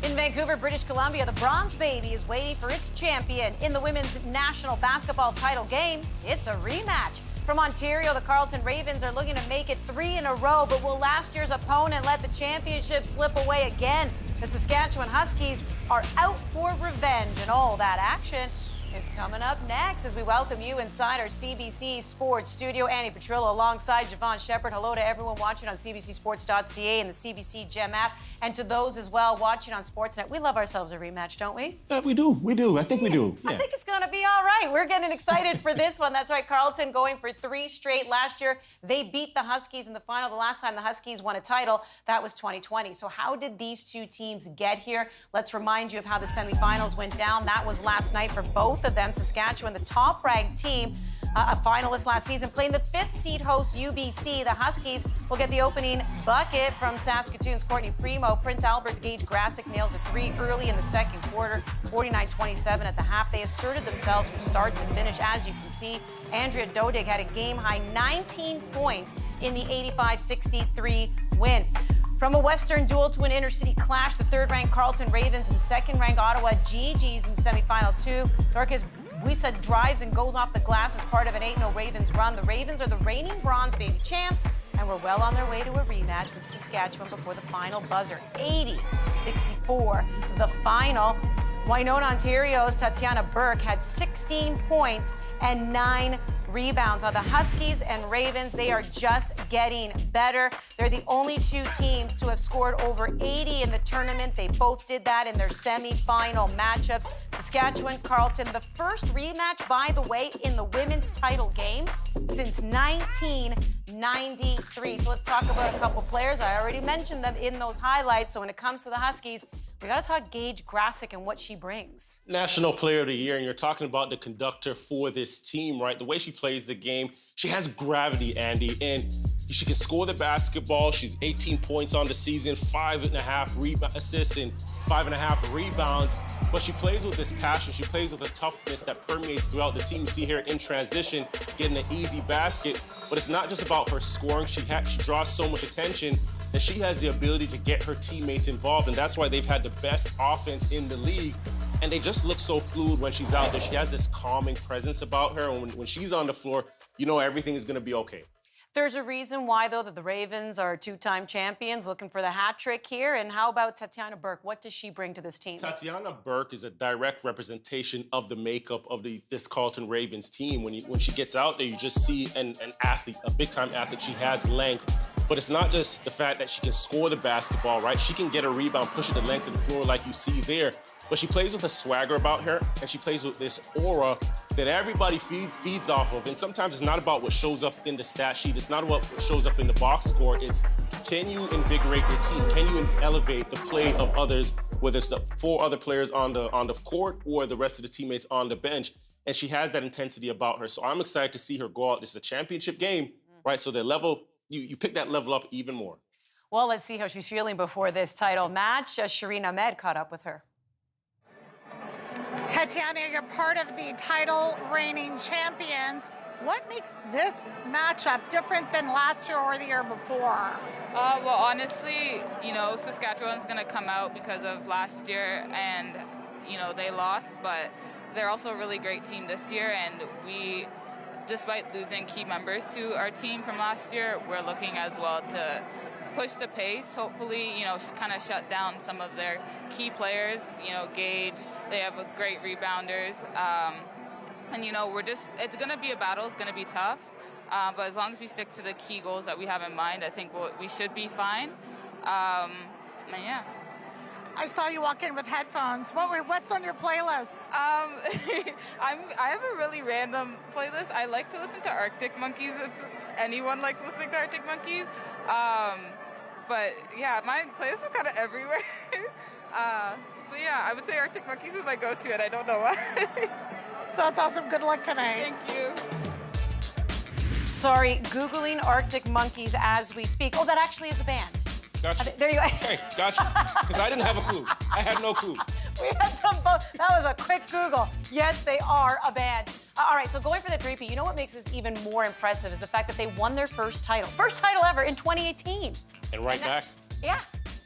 In Vancouver, British Columbia, the Bronze Baby is waiting for its champion in the women's national basketball title game. It's a rematch. From Ontario, the Carleton Ravens are looking to make it 3 in a row, but will last year's opponent let the championship slip away again? The Saskatchewan Huskies are out for revenge, and all that action is coming up next as we welcome you inside our CBC Sports studio. Annie Petrillo alongside Javon Shepard. Hello to everyone watching on CBCSports.ca and the CBC Gem app, and to those as well watching on Sportsnet. We love ourselves a rematch, don't we? We do. I think we do. Yeah. I think it's going to be all right. We're getting excited for this one. That's right, Carleton going for 3 straight. Last year, they beat the Huskies in the final. The last time the Huskies won a title, that was 2020. So how did these two teams get here? Let's remind you of how the semifinals went down. That was last night for both of them. Saskatchewan, the top-ranked team, a finalist last season, playing the 5th seed host UBC. The Huskies will get the opening bucket from Saskatoon's Courtney Primo. Prince Albert's Gage Grassick nails a 3 early in the second quarter, 49-27 at the half. They asserted themselves from start to finish. As you can see, Andrea Dodig had a game-high 19 points in the 85-63 win. From a Western duel to an inner-city clash, the 3rd-ranked Carleton Ravens and 2nd-ranked Ottawa GGs in semifinal 2. Dorcas Buisa drives and goes off the glass as part of an 8-0 Ravens run. The Ravens are the reigning Bronze Baby champs and were well on their way to a rematch with Saskatchewan before the final buzzer. 80-64, the final. Winona, Ontario's Tatiana Burke had 16 points and 9 rebounds. Now, the Huskies and Ravens, they are just getting better. They're the only two teams to have scored over 80 in the tournament. They both did that in their semi-final matchups. Saskatchewan, Carleton, the first rematch, by the way, in the women's title game since 1993. So let's talk about a couple players. I already mentioned them in those highlights. So when it comes to the Huskies, we got to talk Gage Grassick and what she brings. National Player of the Year, and you're talking about the conductor for this team, right? The way she plays the game, she has gravity, Andy, and she can score the basketball. She's 18 points on the season, 5.5 assists and 5.5 rebounds. But she plays with this passion. She plays with a toughness that permeates throughout the team. You see here in transition, getting an easy basket. But it's not just about her scoring. She draws so much attention that she has the ability to get her teammates involved, and that's why they've had the best offense in the league. And they just look so fluid when she's out there. She has this calming presence about her, and when she's on the floor, you know everything is going to be okay. There's a reason why, though, that the Ravens are 2-time champions, looking for the hat trick here. And how about Tatiana Burke? What does she bring to this team? Tatiana Burke is a direct representation of the makeup of this Carleton Ravens team. When she gets out there, you just see an athlete, a big-time athlete. She has length. But it's not just the fact that she can score the basketball, right? She can get a rebound, push it the length of the floor like you see there. But she plays with a swagger about her, and she plays with this aura that everybody feeds off of. And sometimes it's not about what shows up in the stat sheet. It's not about what shows up in the box score. It's, can you invigorate your team? Can you elevate the play of others, whether it's the 4 other players on the court or the rest of the teammates on the bench? And she has that intensity about her. So I'm excited to see her go out. This is a championship game, right? So the level, you pick that level up even more. Well, let's see how she's feeling before this title match. Shireen Ahmed caught up with her. Tatiana, you're part of the title reigning champions. What makes this matchup different than last year or the year before? Well, honestly, Saskatchewan's going to come out because of last year, and, they lost, but they're also a really great team this year, and we, despite losing key members to our team from last year, we're looking as well to push the pace, hopefully, kind of shut down some of their key players, Gage, they have a great rebounders, and, it's going to be a battle, it's going to be tough, but as long as we stick to the key goals that we have in mind, I think we should be fine, and yeah. I saw you walk in with headphones. What's on your playlist? I have a really random playlist. I like to listen to Arctic Monkeys if anyone likes listening to Arctic Monkeys. But yeah, my playlist is kind of everywhere. But yeah, I would say Arctic Monkeys is my go-to, and I don't know why. That's awesome. Good luck tonight. Thank you. Sorry, Googling Arctic Monkeys as we speak. Oh, that actually is a band. Gotcha. There you go. Hey, gotcha. Because I didn't have a clue. I had no clue. We had some that was a quick Google. Yes, they are a band. All right, so going for the three-peat, you know what makes this even more impressive is the fact that they won their first title ever in 2018. And back. Yeah.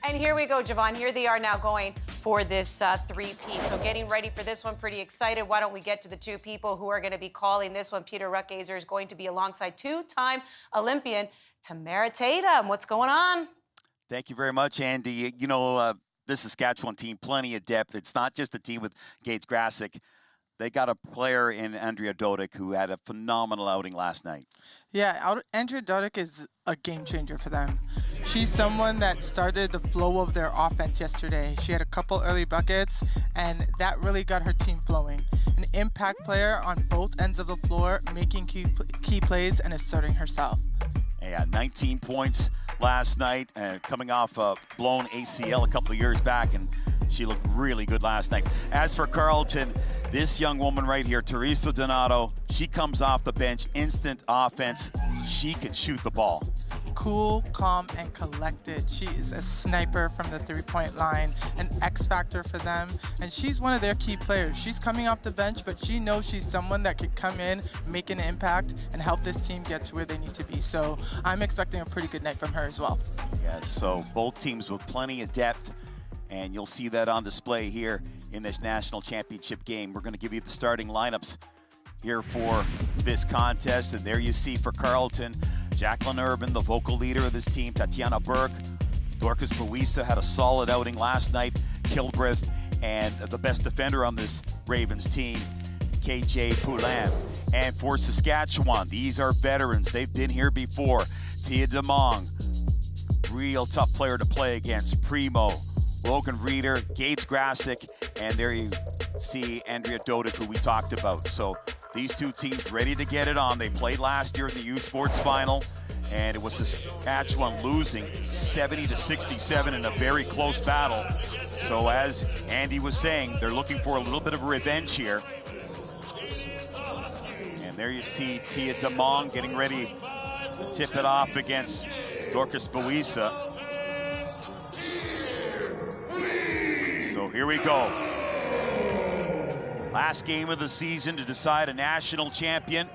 And here we go, Javon. Here they are now going for this three-peat. So getting ready for this one, pretty excited. Why don't we get to the two people who are going to be calling this one? Peter Ruckgazer is going to be alongside two-time Olympian Tamara Tatum. What's going on? Thank you very much, Andy. You know, this Saskatchewan team, plenty of depth. It's not just a team with Gates Grasick. They got a player in Andrea Dodic who had a phenomenal outing last night. Yeah, Andrea Dodic is a game changer for them. She's someone that started the flow of their offense yesterday. She had a couple early buckets, and that really got her team flowing. An impact player on both ends of the floor, making key plays and asserting herself. Yeah, 19 points last night, coming off a blown ACL a couple of years back, and she looked really good last night. As for Carleton, this young woman right here, Teresa Donato, she comes off the bench, instant offense. She can shoot the ball. Cool, calm, and collected. She is a sniper from the three-point line, an X factor for them, and she's one of their key players. She's coming off the bench, but she knows she's someone that could come in, make an impact, and help this team get to where they need to be. So I'm expecting a pretty good night from her as well. Yeah, so both teams with plenty of depth, and you'll see that on display here in this national championship game. We're going to give you the starting lineups here for this contest, and there you see for Carleton, Jacqueline Urban, the vocal leader of this team, Tatiana Burke. Dorcas Buisa had a solid outing last night. Kilbreth, and the best defender on this Ravens team, KJ Poulin. And for Saskatchewan, these are veterans. They've been here before. Tia DeMong, real tough player to play against. Primo, Logan Reeder, Gates Grasick, and there you see Andrea Dodic, who we talked about. So these two teams ready to get it on. They played last year in the U Sports Final, and it was Saskatchewan losing 70-67 in a very close battle. So as Andy was saying, they're looking for a little bit of revenge here. And there you see Tia DeMong getting ready to tip it off against Dorcas Buisa. So here we go. Last game of the season to decide a national champion.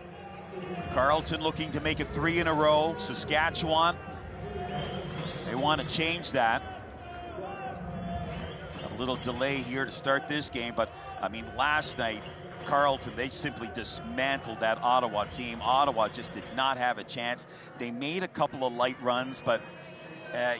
Carleton looking to make it 3 in a row. Saskatchewan, they want to change that. A little delay here to start this game, but I mean, last night, Carleton, they simply dismantled that Ottawa team. Ottawa just did not have a chance. They made a couple of light runs, but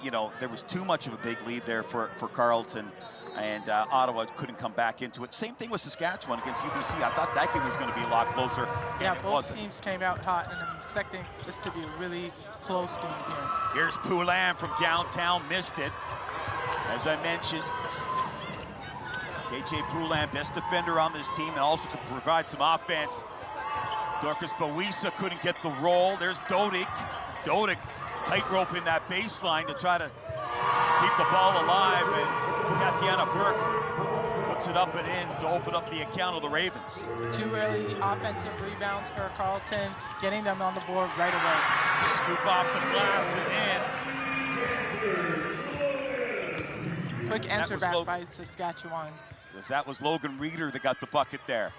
you know, there was too much of a big lead there for Carleton, and Ottawa couldn't come back into it. Same thing with Saskatchewan against UBC. I thought that game was going to be a lot closer. Yeah, both teams came out hot, and I'm expecting this to be a really close game here. Here's Poulin from downtown, missed it. As I mentioned, KJ Poulin, best defender on this team, and also could provide some offense. Dorcas Buisa couldn't get the roll. There's Dodic. Dodic tightrope in that baseline to try to keep the ball alive, and Tatiana Burke puts it up and in to open up the account of the Ravens. 2 early offensive rebounds for Carleton, getting them on the board right away. Scoop off the glass and in. Quick answer back by Saskatchewan. That was Logan Reeder that got the bucket there.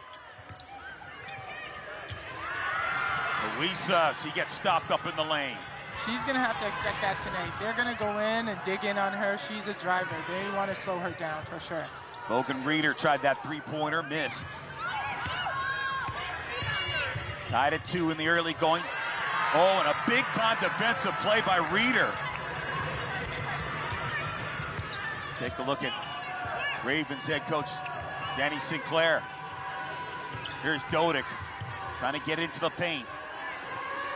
Buisa, she gets stopped up in the lane. She's going to have to expect that tonight. They're going to go in and dig in on her. She's a driver. They want to slow her down for sure. Logan Reeder tried that three-pointer, missed. Tied at 2 in the early going. Oh, and a big-time defensive play by Reeder. Take a look at Ravens head coach Danny Sinclair. Here's Dodic trying to get into the paint.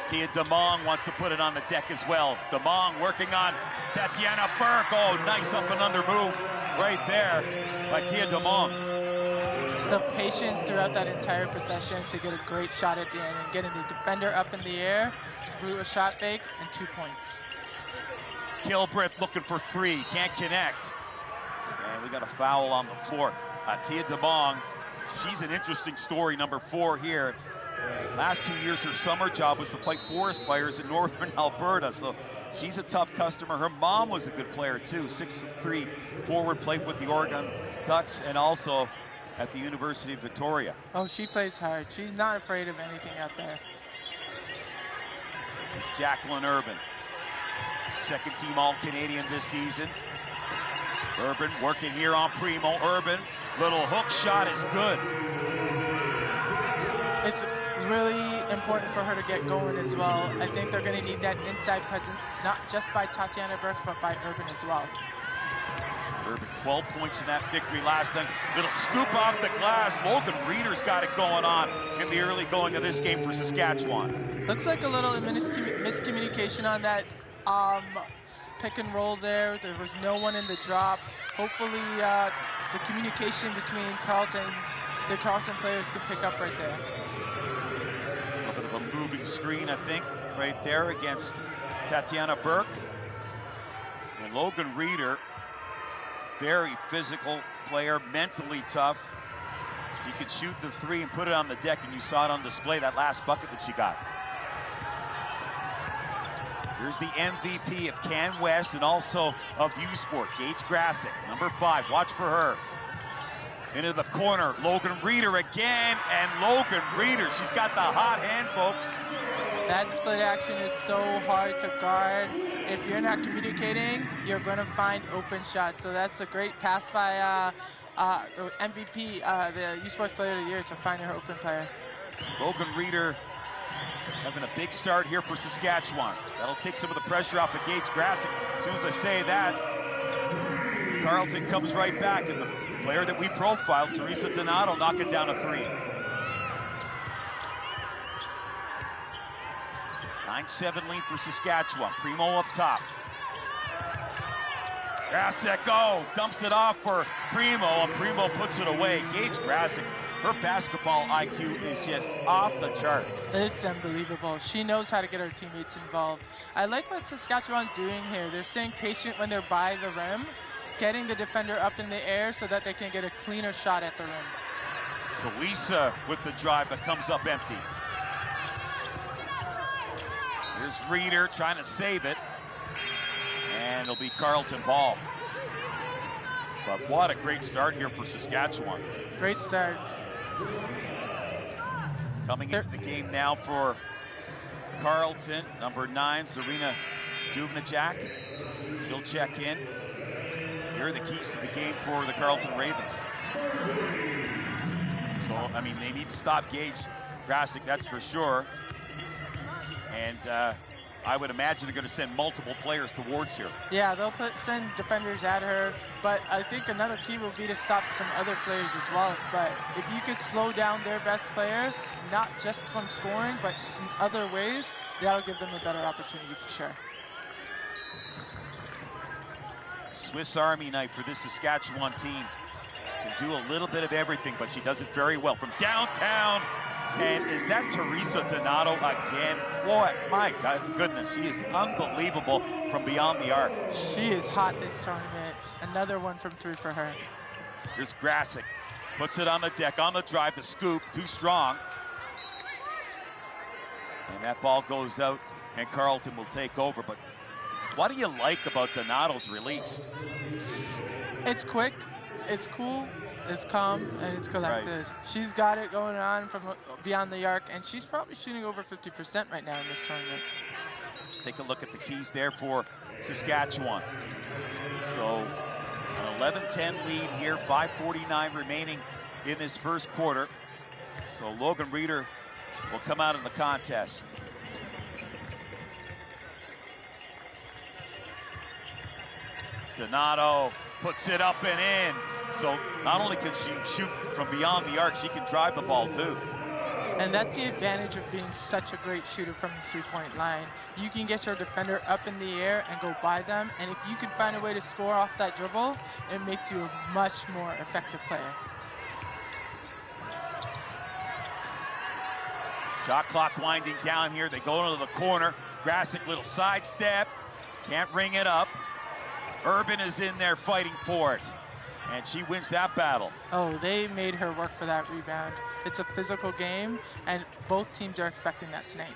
Tia DeMong wants to put it on the deck as well. DeMong working on Tatiana Burke. Oh, nice up and under move right there by Tia DeMong. The patience throughout that entire possession to get a great shot at the end and getting the defender up in the air through a shot fake and 2 points. Kilbreth looking for 3, can't connect. And we got a foul on the floor. Tia DeMong, she's an interesting story, number 4 here. Last 2 years, her summer job was to fight forest fires in northern Alberta, so she's a tough customer. Her mom was a good player too, 6'3", forward, played with the Oregon Ducks and also at the University of Victoria. Oh, she plays hard. She's not afraid of anything out there. There's Jacqueline Urban, second-team All-Canadian this season. Urban working here on Primo. Urban, little hook shot is good. It's really important for her to get going as well. I think they're going to need that inside presence, not just by Tatiana Burke, but by Urban as well. Urban, 12 points in that victory last night. Little scoop off the glass. Logan Reeder's got it going on in the early going of this game for Saskatchewan. Looks like a little miscommunication on that pick and roll there. There was no one in the drop. Hopefully the communication between the Carleton players can pick up right there. A little bit of a moving screen, I think, right there against Tatiana Burke. And Logan Reeder, very physical player, mentally tough. She could shoot the three and put it on the deck, and you saw it on display, that last bucket that she got. Here's the MVP of Can West and also of U Sport, Gage Grassick, number 5. Watch for her. Into the corner, Logan Reeder again, and Logan Reeder, she's got the hot hand, folks. That split action is so hard to guard. If you're not communicating, you're going to find open shots. So that's a great pass by the MVP, the U Sports Player of the Year, to find her open player. Logan Reeder having a big start here for Saskatchewan. That'll take some of the pressure off of Gage Grassick. As soon as I say that, Carleton comes right back, and the player that we profiled, Teresa Donato, knock it down a 3. 9-7 lead for Saskatchewan. Primo up top. Grassick, dumps it off for Primo, and Primo puts it away. Gage Grassick, her basketball IQ is just off the charts. It's unbelievable. She knows how to get her teammates involved. I like what Saskatchewan's doing here. They're staying patient when they're by the rim, getting the defender up in the air so that they can get a cleaner shot at the rim. Louisa with the drive, but comes up empty. Here's Reeder trying to save it. And it'll be Carleton ball. But what a great start here for Saskatchewan. Great start. Coming into the game now for Carleton, number 9, Serena Duvnacek. She'll check in. Here are the keys to the game for the Carleton Ravens. So, I mean, they need to stop Gage Grassick, that's for sure. And I would imagine they're going to send multiple players towards here. Yeah, they'll send defenders at her, but I think another key will be to stop some other players as well. But if you could slow down their best player, not just from scoring, but in other ways, that'll give them a better opportunity for sure. Swiss Army knife for this Saskatchewan team. Can do a little bit of everything, but she does it very well. From downtown, and is that Teresa Donato again? Boy, my goodness, she is unbelievable from beyond the arc. She is hot this tournament. Another 1 from 3 for her. Here's Grassick, puts it on the deck, on the drive, the scoop, too strong. And that ball goes out, and Carleton will take over. But what do you like about Donato's release? It's quick, it's cool, it's calm, and it's collected. Right. She's got it going on from beyond the arc, and she's probably shooting over 50% right now in this tournament. Take a look at the keys there for Saskatchewan. So an 11-10 lead here, 5:49 remaining in this first quarter. So Logan Reeder will come out of the contest. Donato puts it up and in. So not only can she shoot from beyond the arc, she can drive the ball too. And that's the advantage of being such a great shooter from the three-point line. You can get your defender up in the air and go by them, and if you can find a way to score off that dribble, it makes you a much more effective player. Shot clock winding down here. They go into the corner. Grassick, little sidestep. Can't ring it up. Urban is in there fighting for it. And she wins that battle. Oh, they made her work for that rebound. It's a physical game, and both teams are expecting that tonight.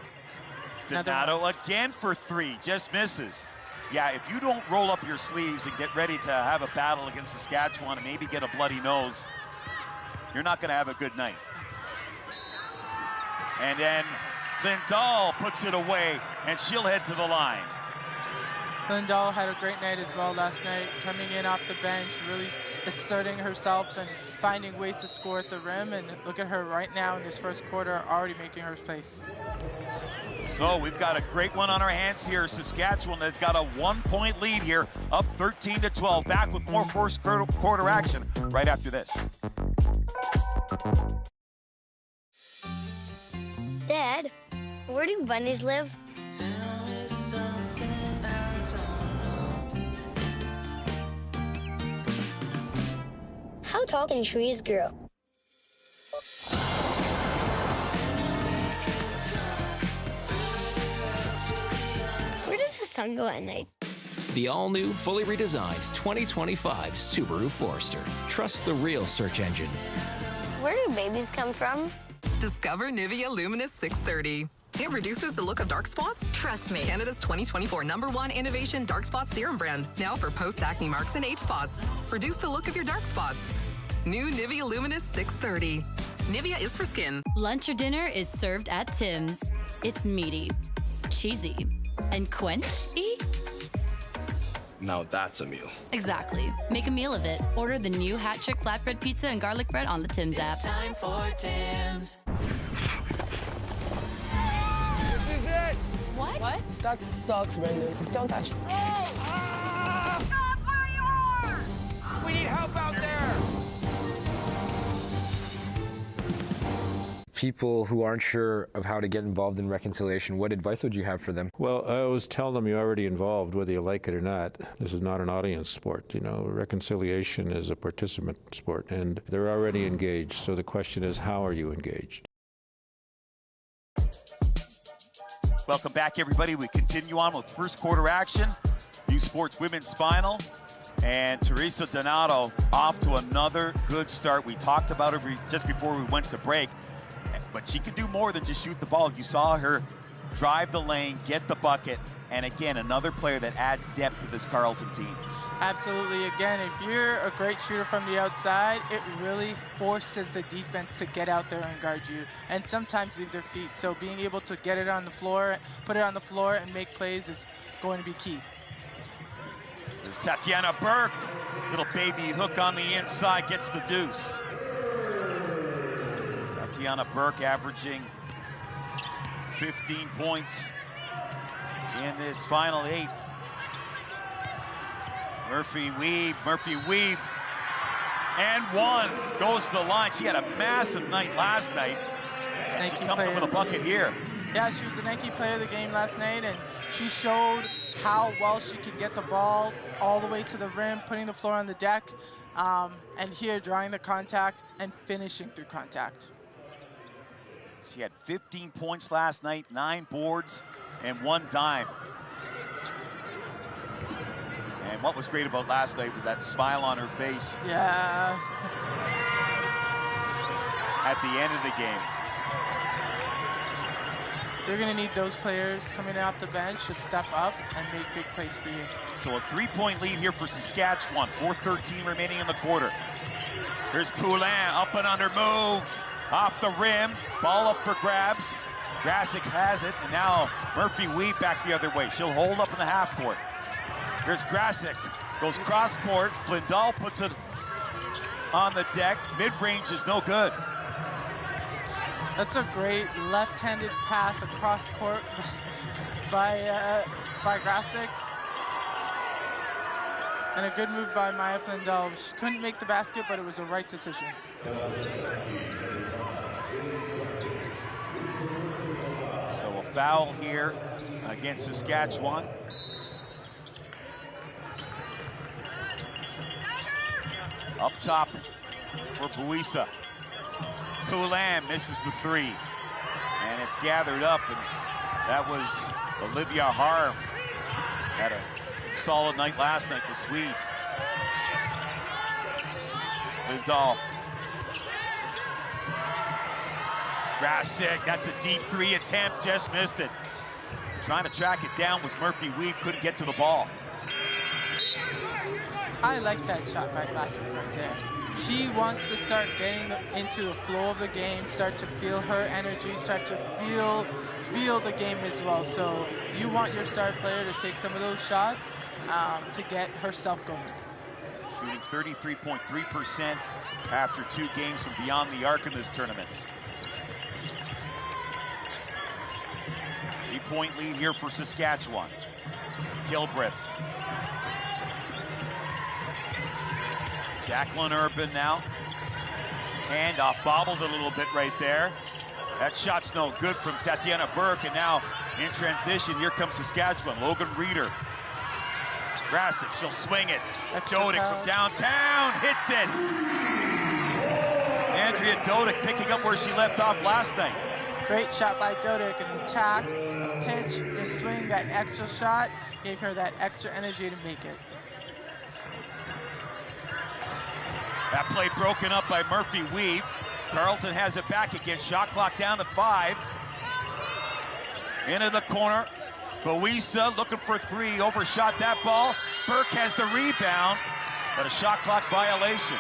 Donato again for 3, just misses. Yeah, if you don't roll up your sleeves and get ready to have a battle against Saskatchewan and maybe get a bloody nose, you're not going to have a good night. And then Lindahl puts it away, and she'll head to the line. Lindahl had a great night as well last night, coming in off the bench, really asserting herself and finding ways to score at the rim. And look at her right now in this first quarter, already making her place. So we've got a great one on our hands here. Saskatchewan that's got a 1-point lead here, up 13-12. Back with more first quarter action right after this. Dad, where do bunnies live? How tall can trees grow? Where does the sun go at night? The all-new, fully redesigned 2025 Subaru Forester. Trust the real search engine. Where do babies come from? Discover Nivea Luminous 630. It reduces the look of dark spots. Trust me. Canada's 2024 #1 innovation dark spot serum brand. Now for post-acne marks and age spots. Reduce the look of your dark spots. New Nivea Luminous 630. Nivea is for skin. Lunch or dinner is served at Tim's. It's meaty, cheesy, and quench-y. Now that's a meal. Exactly. Make a meal of it. Order the new Hat Trick flatbread pizza and garlic bread on the Tim's app. Time for Tim's. This is it. What? That sucks, Brendan. Don't touch me. Stop where you are! We need help out there. People who aren't sure of how to get involved in reconciliation, what advice would you have for them? Well, I always tell them you're already involved, whether you like it or not. This is not an audience sport. You know, reconciliation is a participant sport, and they're already engaged. So the question is, how are you engaged? Welcome back, everybody. We continue on with first quarter action. U Sports Women's Final. And Teresa Donato off to another good start. We talked about her just before we went to break. But she could do more than just shoot the ball. You saw her drive the lane, get the bucket, and again, another player that adds depth to this Carleton team. Absolutely. Again, if you're a great shooter from the outside, it really forces the defense to get out there and guard you, and sometimes leave their feet. So being able to get it on the floor, put it on the floor, and make plays is going to be key. There's Tatiana Burke. Little baby hook on the inside, gets the deuce. Tatiana Burke averaging 15 points in this final 8. Murphy Weeb, and one goes to the line. She had a massive night last night. And she comes up with a bucket here. Yeah, she was the Nike player of the game last night, and she showed how well she can get the ball all the way to the rim, putting the floor on the deck, and here drawing the contact and finishing through contact. She had 15 points last night, 9 boards, and 1 dime. And what was great about last night was that smile on her face. Yeah. At the end of the game. You're going to need those players coming off the bench to step up and make big plays for you. So a 3-point lead here for Saskatchewan. 4:13 remaining in the quarter. Here's Poulin, up and under move. Off the rim, ball up for grabs. Grasick has it, and now Murphy Weed back the other way. She'll hold up in the half court. Here's Grasick, goes cross court. Lindahl puts it on the deck. Mid-range is no good. That's a great left-handed pass across court by Grasick. And a good move by Maya Lindahl. She couldn't make the basket, but it was the right decision. So a foul here against Saskatchewan. Up top for Buisa. Poulin misses the 3. And it's gathered up, and that was Olivia Harm. Had a solid night last night, the Swede. Lindahl. Grasick, that's a deep 3 attempt, just missed it. Trying to track it down was Murphy Weed, couldn't get to the ball. I like that shot by Grasick right there. She wants to start getting into the flow of the game, start to feel her energy, start to feel feel the game as well. So you want your star player to take some of those shots to get herself going. Shooting 33.3% after 2 games from beyond the arc in this tournament. 3-point lead here for Saskatchewan. Kilbreth. Jacqueline Urban now. Handoff, bobbled a little bit right there. That shot's no good from Tatiana Burke, and now in transition, here comes Saskatchewan. Logan Reeder. Grasic, she'll swing it. Dodick from downtown hits it. Andrea Dodick picking up where she left off last night. Great shot by Dodick, an attack, a pitch, a swing, that extra shot gave her that extra energy to make it. That play broken up by Murphy Weave. Carleton has it back again. Shot clock down to 5. Into the corner. Boisa looking for 3. Overshot that ball. Burke has the rebound, but a shot clock violation.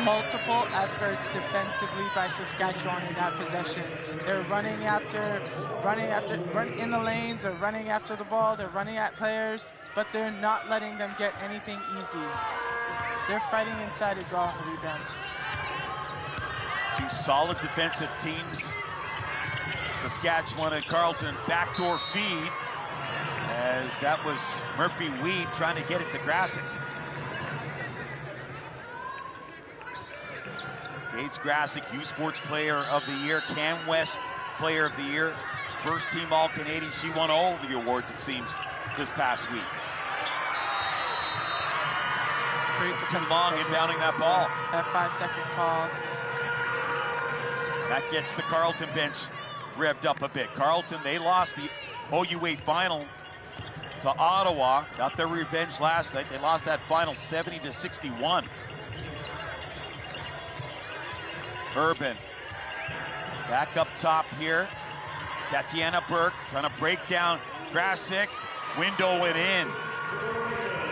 Multiple efforts defensively by Saskatchewan in that possession. They're running in the lanes, they're running after the ball, they're running at players, but they're not letting them get anything easy. They're fighting inside as well on the rebounds. 2 solid defensive teams. Saskatchewan and Carleton backdoor feed, as that was Murphy Weed trying to get it to Grasic. Gage Grasic, U Sports Player of the Year, Cam West Player of the Year, first team All-Canadian. She won all of the awards, it seems, this past week. Too long inbounding that ball. That 5-second call. That gets the Carleton bench revved up a bit. Carleton, they lost the OUA final to Ottawa. Got their revenge last night. They lost that final 70-61. Urban. Back up top here. Tatiana Burke trying to break down Grasic. Window it in.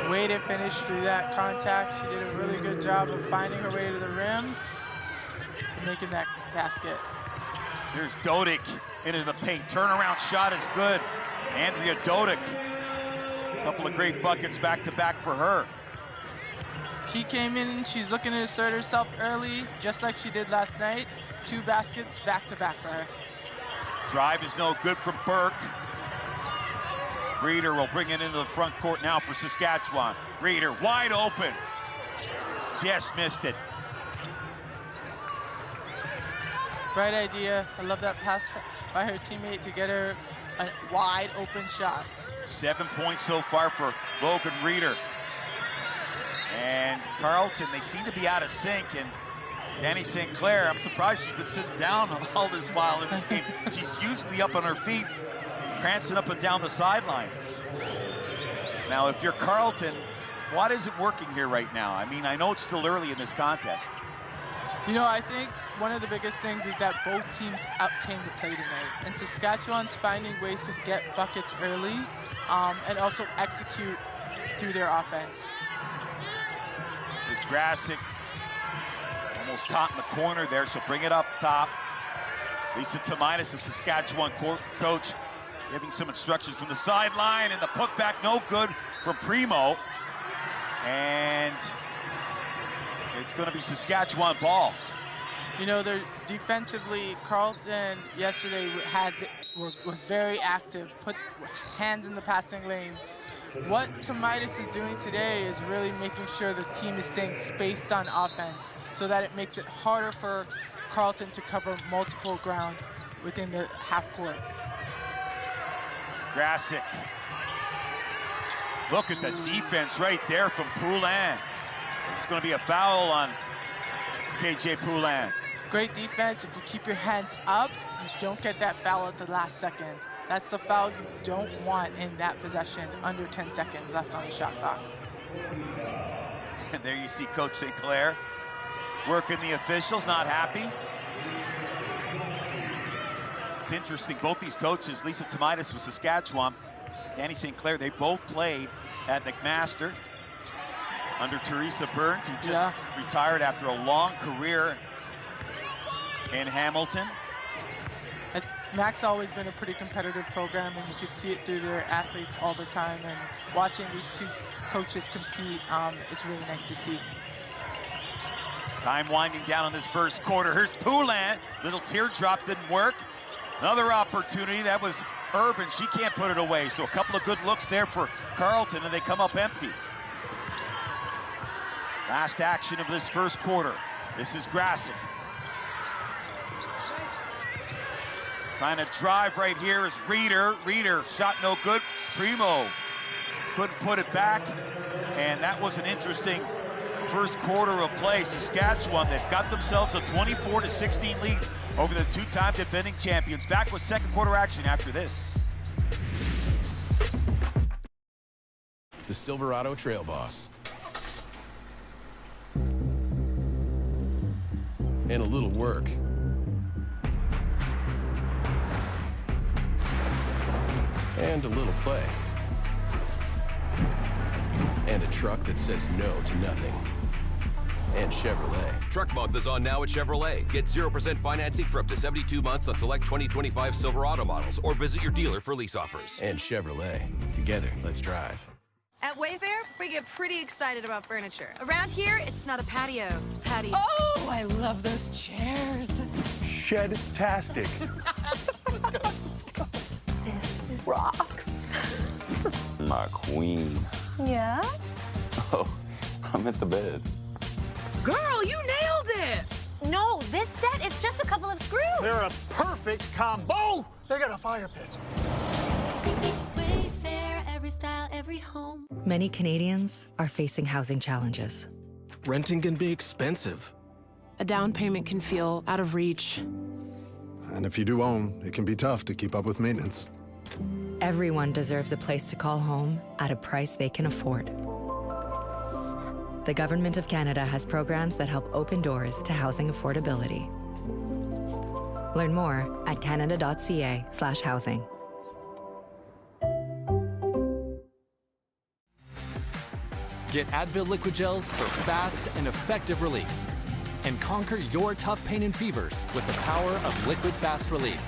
Way to finish through that contact. She did a really good job of finding her way to the rim and making that basket. Here's Dodick into the paint. Turnaround shot is good. Andrea Dodick. A couple of great buckets back-to-back for her. She came in and she's looking to assert herself early, just like she did last night. 2 baskets back-to-back for her. Drive is no good from Burke. Reeder will bring it into the front court now for Saskatchewan. Reeder wide open. Just missed it. Right idea. I love that pass by her teammate to get her a wide open shot. 7 points so far for Logan Reeder. And Carleton, they seem to be out of sync. And Danny St. Clair, I'm surprised she's been sitting down all this while in this game. She's usually up on her feet, prancing up and down the sideline. Now, if you're Carleton, what isn't working here right now? I mean, I know it's still early in this contest. You know, I think one of the biggest things is that both teams came to play tonight. And Saskatchewan's finding ways to get buckets early and also execute through their offense. There's Grasic, almost caught in the corner there. She'll bring it up top. Lisa Tomaitis, the Saskatchewan coach, giving some instructions from the sideline, and the putback no good from Primo. And it's going to be Saskatchewan ball. You know, they're defensively, Carleton yesterday was very active, put hands in the passing lanes. What Tomaitis is doing today is really making sure the team is staying spaced on offense so that it makes it harder for Carleton to cover multiple ground within the half court. Grasic. Look at the defense right there from Poulin. It's going to be a foul on KJ Poulin. Great defense. If you keep your hands up, you don't get that foul at the last second. That's the foul you don't want in that possession, under 10 seconds left on the shot clock. And there you see Coach St. Clair working the officials, not happy. It's interesting, both these coaches, Lisa Tomaitis with Saskatchewan, Danny St. Clair, they both played at McMaster under Teresa Burns, who just retired after a long career in Hamilton. MAC's always been a pretty competitive program, and you could see it through their athletes all the time. And watching these two coaches compete is really nice to see. Time winding down in this first quarter. Here's Poulin. Little teardrop didn't work. Another opportunity. That was Urban. She can't put it away. So a couple of good looks there for Carleton, and they come up empty. Last action of this first quarter. This is Grasek. Trying to drive right here is Reeder. Reeder, shot no good. Primo couldn't put it back. And that was an interesting first quarter of play. Saskatchewan, they've got themselves a 24-16 lead over the two-time defending champions. Back with second quarter action after this. The Silverado Trail Boss. And a little work. And a little play. And a truck that says no to nothing. And Chevrolet. Truck Month is on now at Chevrolet. Get 0% financing for up to 72 months on select 2025 Silverado models, or visit your dealer for lease offers. And Chevrolet. Together, let's drive. At Wayfair, we get pretty excited about furniture. Around here, it's not a patio, it's patio. Oh, I love those chairs. Shed-tastic. Let's go. This rocks. My queen. Yeah? Oh, I'm at the bed. Girl, you nailed it. No, this set, it's just a couple of screws. They're a perfect combo. They got a fire pit. Wayfair, every style, every home. Many Canadians are facing housing challenges. Renting can be expensive. A down payment can feel out of reach. And if you do own, it can be tough to keep up with maintenance. Everyone deserves a place to call home at a price they can afford. The Government of Canada has programs that help open doors to housing affordability. Learn more at canada.ca/housing. Get Advil Liquid Gels for fast and effective relief. And conquer your tough pain and fevers with the power of Liquid Fast Relief.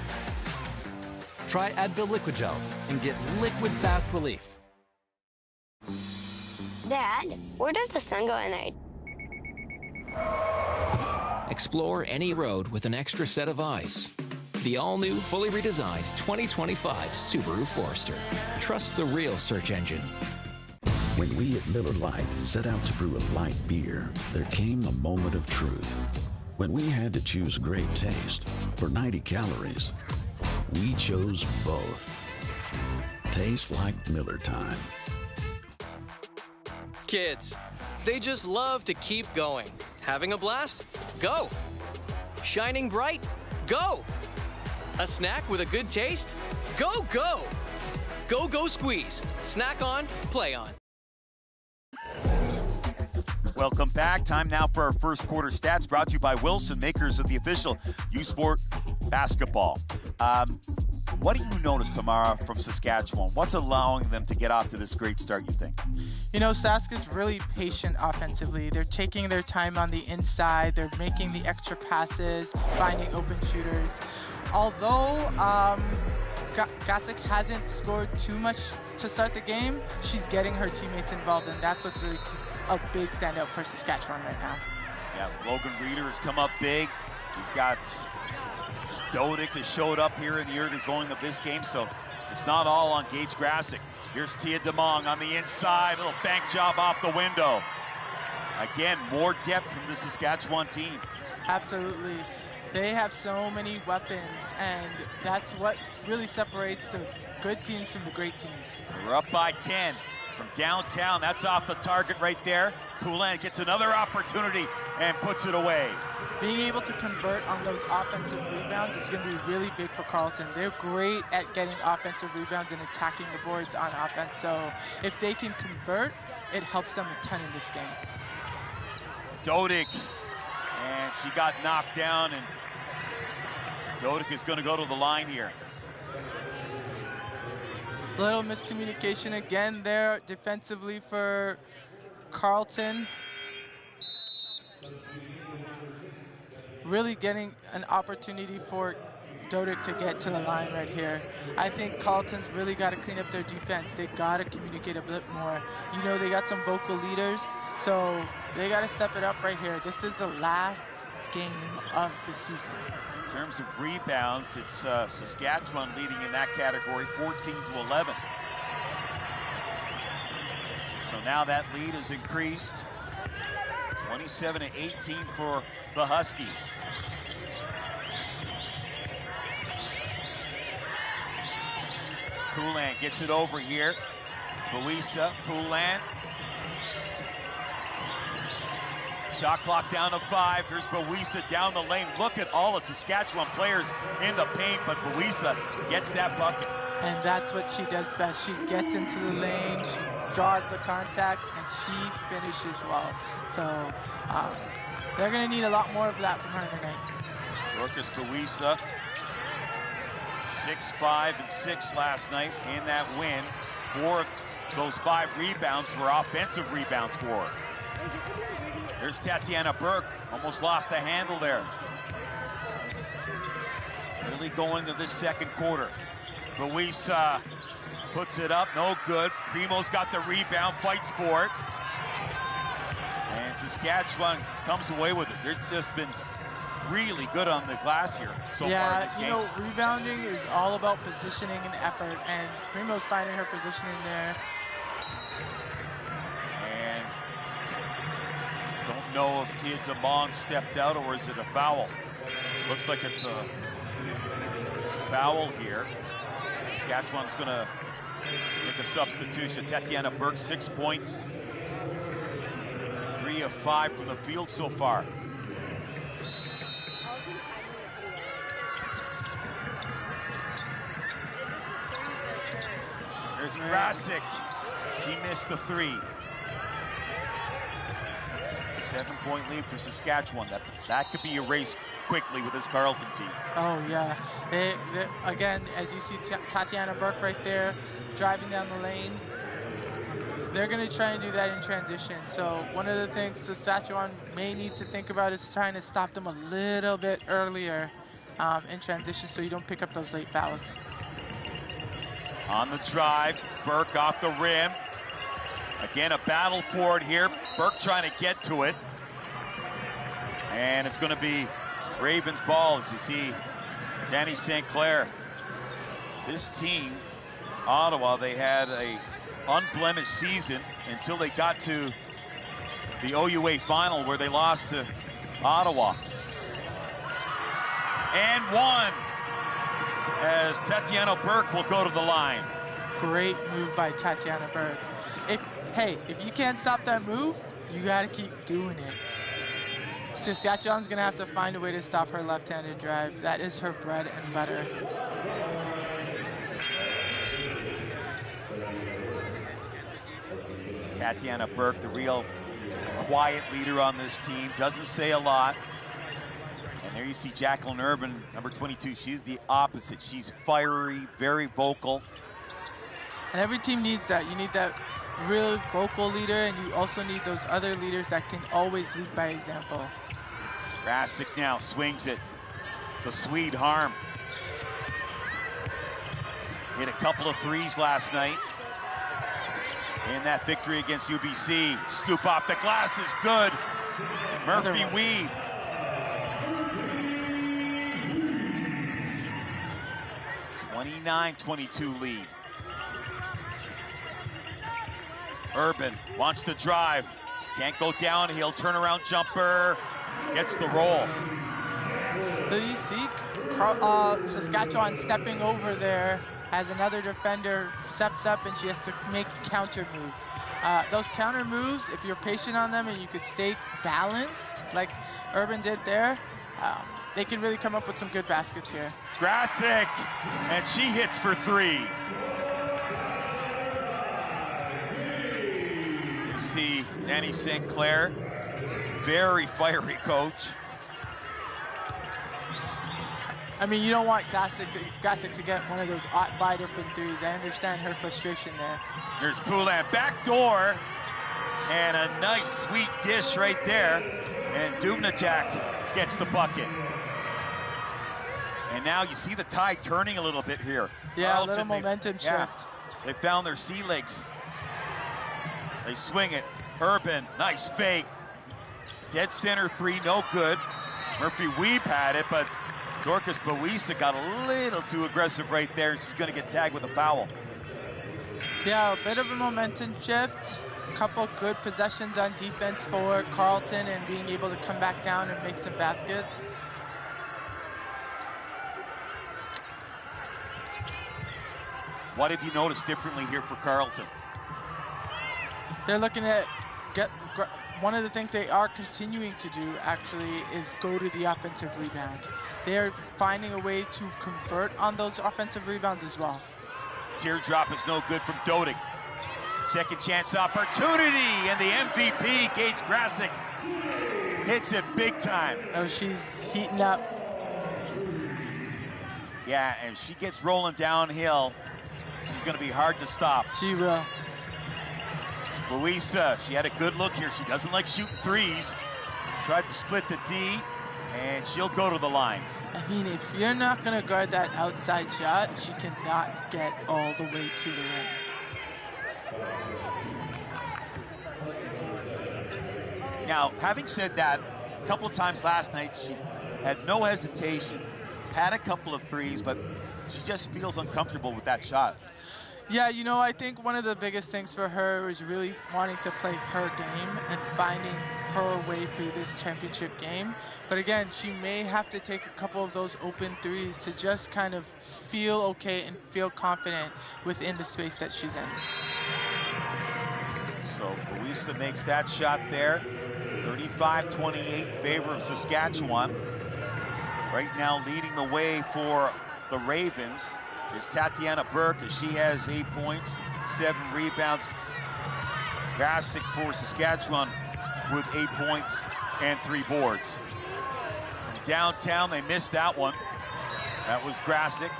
Try Advil Liquid Gels and get liquid fast relief. Dad, where does the sun go at night? Explore any road with an extra set of eyes. The all-new, fully redesigned 2025 Subaru Forester. Trust the real search engine. When we at Miller Lite set out to brew a light beer, there came a moment of truth. When we had to choose great taste or 90 calories, we chose both. Tastes like Miller time. Kids, they just love to keep going. Having a blast? Go. Shining bright? Go. A snack with a good taste? Go, go. Go, go squeeze. Snack on, play on. Welcome back. Time now for our first quarter stats, brought to you by Wilson, makers of the official U Sport basketball. What do you notice, Tamara, from Saskatchewan? What's allowing them to get off to this great start, you think? You know, Sask is really patient offensively. They're taking their time on the inside. They're making the extra passes, finding open shooters. Although Grasek hasn't scored too much to start the game, she's getting her teammates involved, and that's what's really a big standout for Saskatchewan right now. Yeah, Logan Reeder has come up big. We've got Dodick has showed up here in the early going of this game, so it's not all on Gage Grasek. Here's Tia DeMong on the inside, a little bank job off the window. Again, more depth from the Saskatchewan team. Absolutely. They have so many weapons, and that's what really separates the good teams from the great teams. We're up by 10 from downtown. That's off the target right there. Poulin gets another opportunity and puts it away. Being able to convert on those offensive rebounds is going to be really big for Carleton. They're great at getting offensive rebounds and attacking the boards on offense. So if they can convert, it helps them a ton in this game. Dodick, and she got knocked down, and Dodick is going to go to the line here. Little miscommunication again there defensively for Carleton. Really getting an opportunity for Dodic to get to the line right here. I think Carleton's really got to clean up their defense. They got to communicate a bit more. You know, they got some vocal leaders, so they got to step it up right here. This is the last game of the season. In terms of rebounds, it's Saskatchewan leading in that category, 14-11. So now that lead has increased, 27-18 for the Huskies. Poulin gets it over here. Buisa, Poulin. Shot clock down to 5. Here's Buisa down the lane. Look at all the Saskatchewan players in the paint, but Buisa gets that bucket. And that's what she does best. She gets into the lane, she draws the contact, and she finishes well. So they're going to need a lot more of that from her tonight. Dorcas Buisa, 6-5 and 6 last night in that win. 4 of those 5 rebounds were offensive rebounds for her. There's Tatiana Burke, almost lost the handle there. Really going to this second quarter. Buisa puts it up, no good. Primo's got the rebound, fights for it. And Saskatchewan comes away with it. They've just been really good on the glass here so far in this game. You know, rebounding is all about positioning and effort, and Primo's finding her positioning there. And don't know if Tia DeMong stepped out or is it a foul. Looks like it's a foul here. Saskatchewan's gonna make a substitution. Tatiana Burke, 6 points. 3 of 5 from the field so far. There's Krasic. She missed the 3. 7-point lead for Saskatchewan. That could be erased quickly with this Carleton team. Oh yeah. Again, as you see Tatiana Burke right there, driving down the lane. They're going to try and do that in transition. So one of the things Saskatchewan may need to think about is trying to stop them a little bit earlier in transition so you don't pick up those late fouls. On the drive, Burke off the rim. Again, a battle for it here. Burke trying to get to it. And it's going to be Ravens ball, as you see Danny St. Clair. This team, Ottawa, they had a unblemished season until they got to the OUA final where they lost to Ottawa. And one, as Tatiana Burke will go to the line. Great move by Tatiana Burke. If you can't stop that move, you gotta keep doing it. Saskatchewan's gonna have to find a way to stop her left-handed drives. That is her bread and butter. Tatiana Burke, the real quiet leader on this team, doesn't say a lot. And there you see Jacqueline Urban, number 22. She's the opposite. She's fiery, very vocal. And every team needs that. You need that real vocal leader, and you also need those other leaders that can always lead by example. Krasic now swings it. The Swede Harm. Hit a couple of threes last night in that victory against UBC. Scoop off the glass is good. Murphy Weed. (29-22) lead. Urban wants to drive. Can't go downhill. Turnaround jumper. Gets the roll. So you see Saskatchewan stepping over there as another defender steps up and she has to make a counter move. Those counter moves, if you're patient on them and you could stay balanced like Urban did there, they can really come up with some good baskets here. Krasic, and she hits for 3. You see Danny St. Clair, very fiery coach. I mean, you don't want Krasic to get one of those wide open threes. I understand her frustration there. Here's Poulin, back door, and a nice sweet dish right there. And Duvnacek gets the bucket. And now you see the tide turning a little bit here. Yeah, Carleton, a little momentum shift. They found their sea legs. They swing it. Urban, nice fake. Dead center three, no good. Murphy Weeb had it, but Dorcas Boisa got a little too aggressive right there, and she's going to get tagged with a foul. Yeah, a bit of a momentum shift. A couple good possessions on defense for Carleton and being able to come back down and make some baskets. What have you noticed differently here for Carleton? They're looking at one of the things they are continuing to do actually is go to the offensive rebound. They're finding a way to convert on those offensive rebounds as well. Teardrop is no good from Dodig. Second chance opportunity, and the MVP, Gage Grasick, hits it big time. Oh, she's heating up. Yeah, and she gets rolling downhill. She's going to be hard to stop. She will. Boisa, she had a good look here. She doesn't like shooting threes. Tried to split the D, and she'll go to the line. I mean, if you're not going to guard that outside shot, she cannot get all the way to the rim. Now, having said that, a couple of times last night, she had no hesitation, had a couple of threes, but she just feels uncomfortable with that shot. Yeah, you know, I think one of the biggest things for her is really wanting to play her game and finding her way through this championship game. But again, she may have to take a couple of those open threes to just kind of feel okay and feel confident within the space that she's in. So Boisa makes that shot there. 35-28 in favor of Saskatchewan. Right now leading the way for the Ravens is Tatiana Burke, as she has 8 points, 7 rebounds. Grasick for Saskatchewan with 8 points and 3 boards. From downtown, they missed that one. That was Grasick.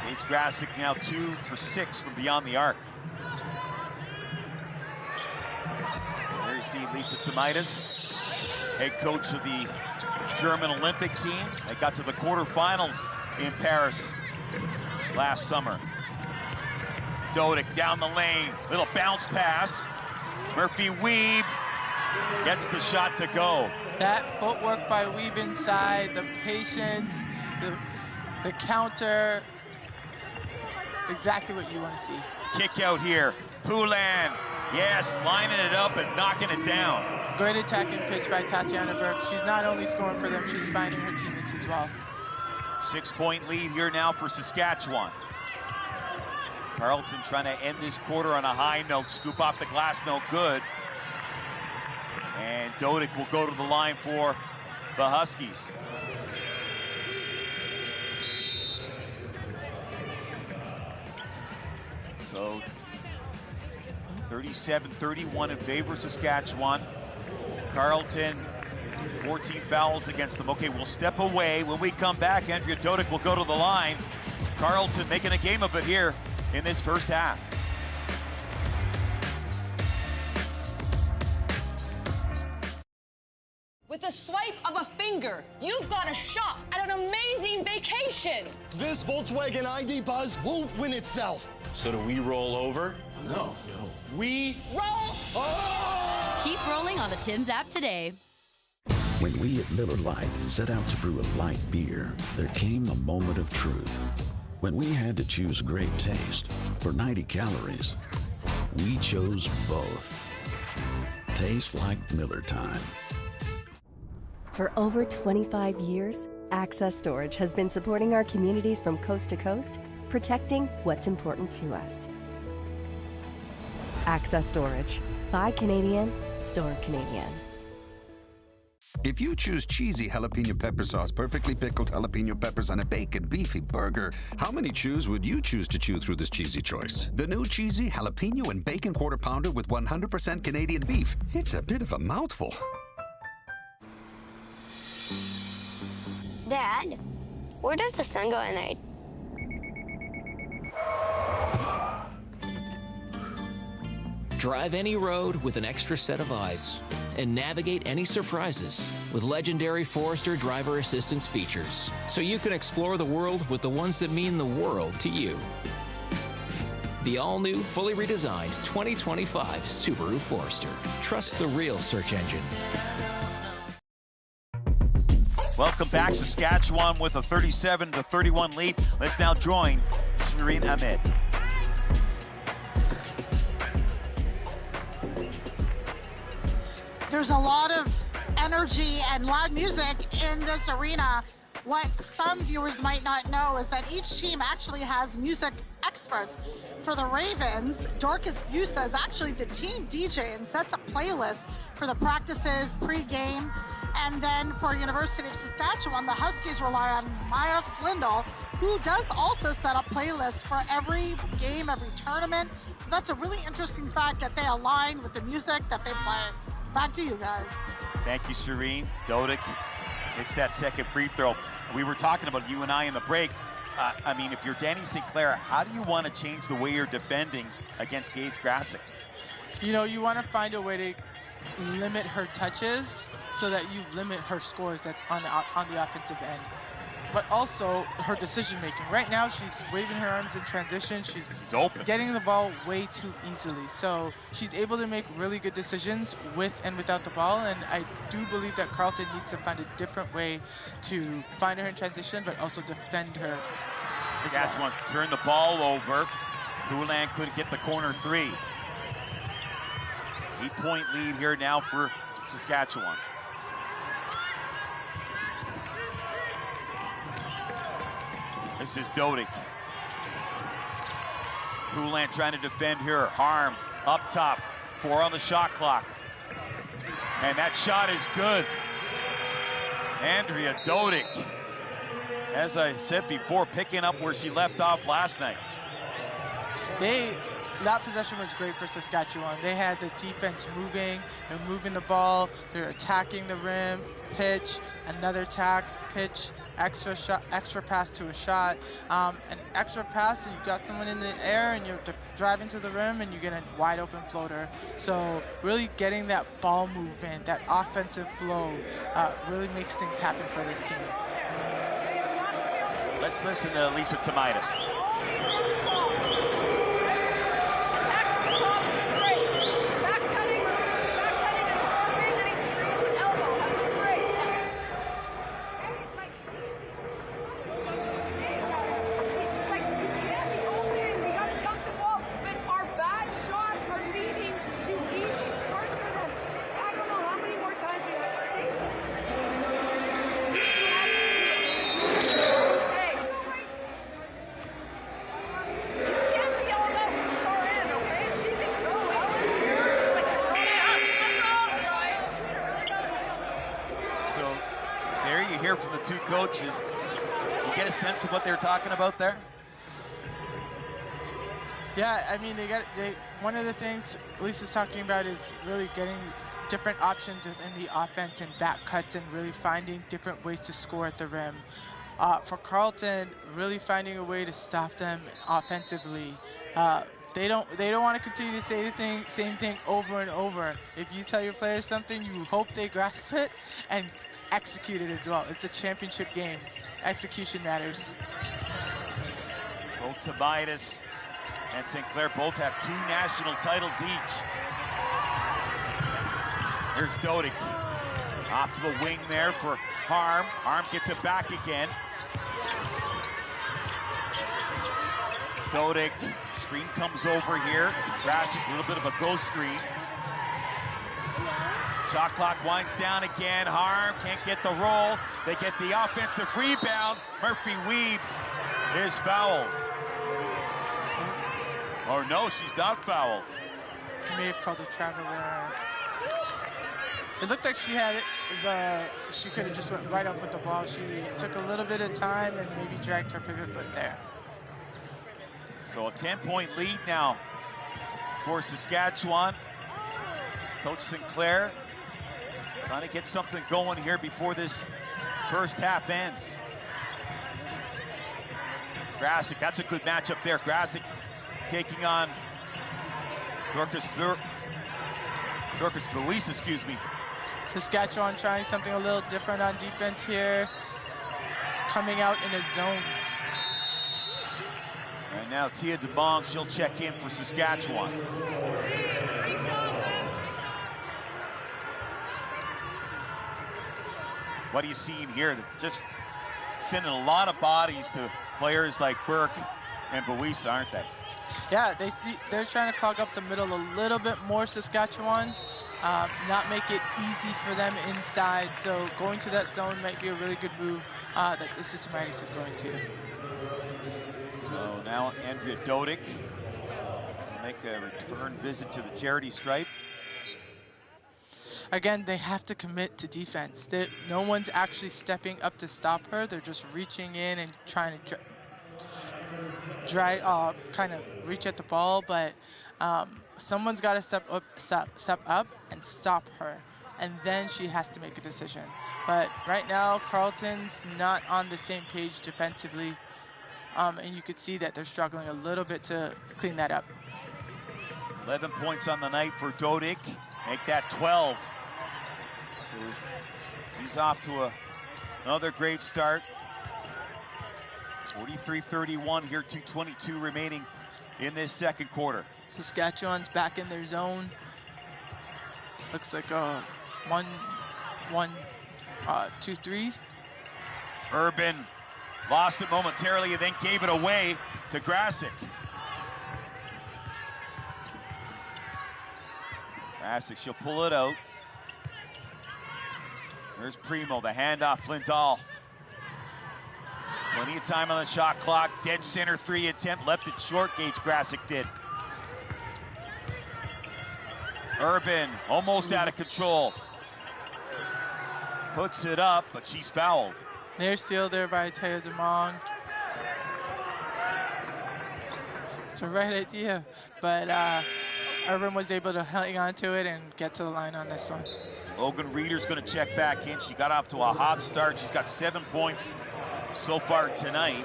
Gage Grasick now 2 for 6 from beyond the arc. And there you see Lisa Tomaitis, head coach of the German Olympic team. They got to the quarterfinals in Paris last summer. Dodig down the lane, little bounce pass. Murphy Weeb gets the shot to go. That footwork by Weeb inside, the patience, the counter, exactly what you want to see. Kick out here, Poulan, yes, lining it up and knocking it down. Great attacking pitch by Tatiana Burke. She's not only scoring for them, she's finding her teammates as well. 6-point lead here now for Saskatchewan. Carleton trying to end this quarter on a high note. Scoop off the glass, no good. And Dodig will go to the line for the Huskies. So 37-31 in favor of Saskatchewan. Carleton, 14 fouls against them. Okay, we'll step away. When we come back, Andrea Dodig will go to the line. Carleton making a game of it here in this first half. With a swipe of a finger, you've got a shot at an amazing vacation. This Volkswagen ID Buzz won't win itself. So do we roll over? No. We roll. Oh! Keep rolling on the Tim's app today. When we at Miller Lite set out to brew a light beer, there came a moment of truth. When we had to choose great taste or 90 calories, we chose both. Tastes like Miller time. For over 25 years, Access Storage has been supporting our communities from coast to coast, protecting what's important to us. Access Storage. Buy Canadian, store Canadian. If you choose cheesy jalapeno pepper sauce, perfectly pickled jalapeno peppers on a bacon, beefy burger, how many chews would you choose to chew through this cheesy choice? The new cheesy jalapeno and bacon quarter pounder with 100% Canadian beef. It's a bit of a mouthful. Dad, where does the sun go at night? Drive any road with an extra set of eyes. and navigate any surprises with legendary Forester driver assistance features, so you can explore the world with the ones that mean the world to you. The all-new, fully redesigned 2025 Subaru Forester. Trust the real search engine. Welcome back, Saskatchewan with a 37-31 lead. Let's now join Shireen Ahmed. There's a lot of energy and loud music in this arena. What some viewers might not know is that each team actually has music experts. For the Ravens, Dorcas Busa is actually the team DJ and sets up playlists for the practices, pre-game. And then for University of Saskatchewan, the Huskies rely on Maya Flindle, who does also set up playlists for every game, every tournament. So that's a really interesting fact that they align with the music that they play. Back to you guys. Thank you, Shireen. Dodick hits that second free throw. We were talking about you and I in the break. I mean, if you're Danny Sinclair, how do you want to change the way you're defending against Gage Grassick? You know, you want to find a way to limit her touches so that you limit her scores on the offensive end. But also her decision-making. Right now, she's waving her arms in transition. She's open, getting the ball way too easily. So she's able to make really good decisions with and without the ball. And I do believe that Carleton needs to find a different way to find her in transition, but also defend her. Saskatchewan turned the ball over. Houlihan couldn't get the corner three. 8-point lead here now for Saskatchewan. This is Dodick. Houlihan trying to defend her. Harm up top. 4 on the shot clock. And that shot is good. Andrea Dodick, as I said before, picking up where she left off last night. That possession was great for Saskatchewan. They had the defense moving and moving the ball. They're attacking the rim, pitch, another attack, pitch, extra shot, extra pass to a shot, an extra pass, and you've got someone in the air and you're driving to the rim and you get a wide open floater. So really getting that ball movement, that offensive flow, really makes things happen for this team. Let's listen to Lisa Tomaitis. From the two coaches, you get a sense of what they're talking about there? Yeah, I mean, one of the things Lisa's talking about is really getting different options within the offense and back cuts and really finding different ways to score at the rim. For Carleton, really finding a way to stop them offensively. They don't want to continue to say the same thing over and over. If you tell your players something, you hope they grasp it and execute it as well. It's a championship game. Execution matters. Both Tomaitis and Sinclair both have 2 national titles each. Here's Dodick. Off to the wing there for Harm. Harm gets it back again. Dodick, screen comes over here. Grassick, a little bit of a ghost screen. Shot clock winds down again. Harm can't get the roll. They get the offensive rebound. Murphy Weeb is fouled. Or no, she's not fouled. He may have called a travel there. It looked like she had it. She could have just went right up with the ball. She took a little bit of time and maybe dragged her pivot foot there. So a 10-point lead now for Saskatchewan. Coach Sinclair trying to get something going here before this first half ends. Grassick, that's a good matchup there. Grassick taking on Dorcas Buis, Saskatchewan trying something a little different on defense here. Coming out in a zone. And now Tia DeBong, she'll check in for Saskatchewan. What are you seeing here? Just sending a lot of bodies to players like Burke and Buisa, aren't they? Yeah, they're trying to clog up the middle a little bit more, Saskatchewan. Not make it easy for them inside. So going to that zone might be a really good move that the Cincinnati's is going to. So now Andrea Dodick will make a return visit to the charity stripe. Again, they have to commit to defense. No one's actually stepping up to stop her. They're just reaching in and trying to kind of reach at the ball, but someone's got to step up and stop her, and then she has to make a decision. But right now, Carleton's not on the same page defensively, and you could see that they're struggling a little bit to clean that up. 11 points on the night for Dodick. Make that 12. So she's off to another great start. 43-31 here, 2:22 remaining in this second quarter. Saskatchewan's back in their zone. Looks like a 1-1-2-3. Urban lost it momentarily and then gave it away to Grasick. Grasick, she'll pull it out. There's Primo, the handoff, Lindahl. Plenty of time on the shot clock. Dead center 3 attempt, left it short, Gage Grasick did. Urban, almost out of control. Puts it up, but she's fouled. Near steal there by Tia DeMong. It's a right idea, but Urban was able to hang on to it and get to the line on this one. Logan Reeder's gonna check back in. She got off to a hot start. She's got 7 points so far tonight,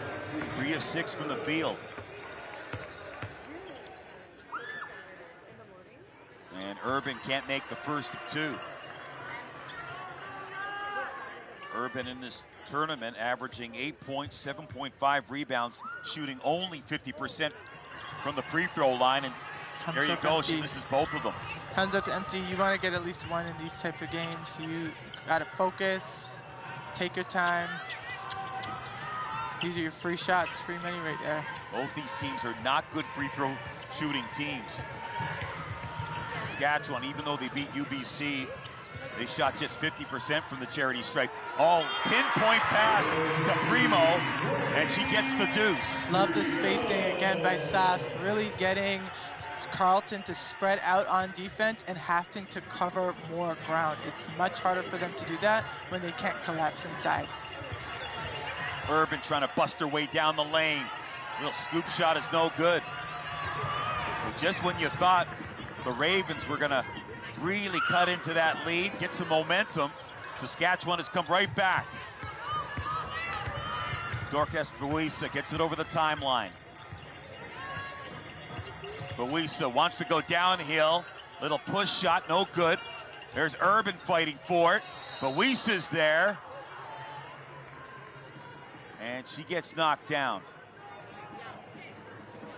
3 of 6 from the field. And Urban can't make the first of 2. Urban in this tournament averaging 8 points, 7.5 rebounds, shooting only 50% from the free throw line. And there you go, she misses both of them. Comes up empty. You want to get at least one in these type of games. You got to focus, take your time. These are your free shots, free money right there. Both these teams are not good free throw shooting teams. Saskatchewan, even though they beat UBC, they shot just 50% from the charity stripe. Oh, pinpoint pass to Primo, and she gets the deuce. Love the spacing again by Sask, really getting Carleton to spread out on defense and having to cover more ground. It's much harder for them to do that when they can't collapse inside. Urban trying to bust her way down the lane. Little scoop shot is no good. So just when you thought the Ravens were gonna really cut into that lead, get some momentum, Saskatchewan has come right back. Dorcas Buisa gets it over the timeline. Buisa wants to go downhill. Little push shot, no good. There's Urban fighting for it. Buisa's there. And she gets knocked down.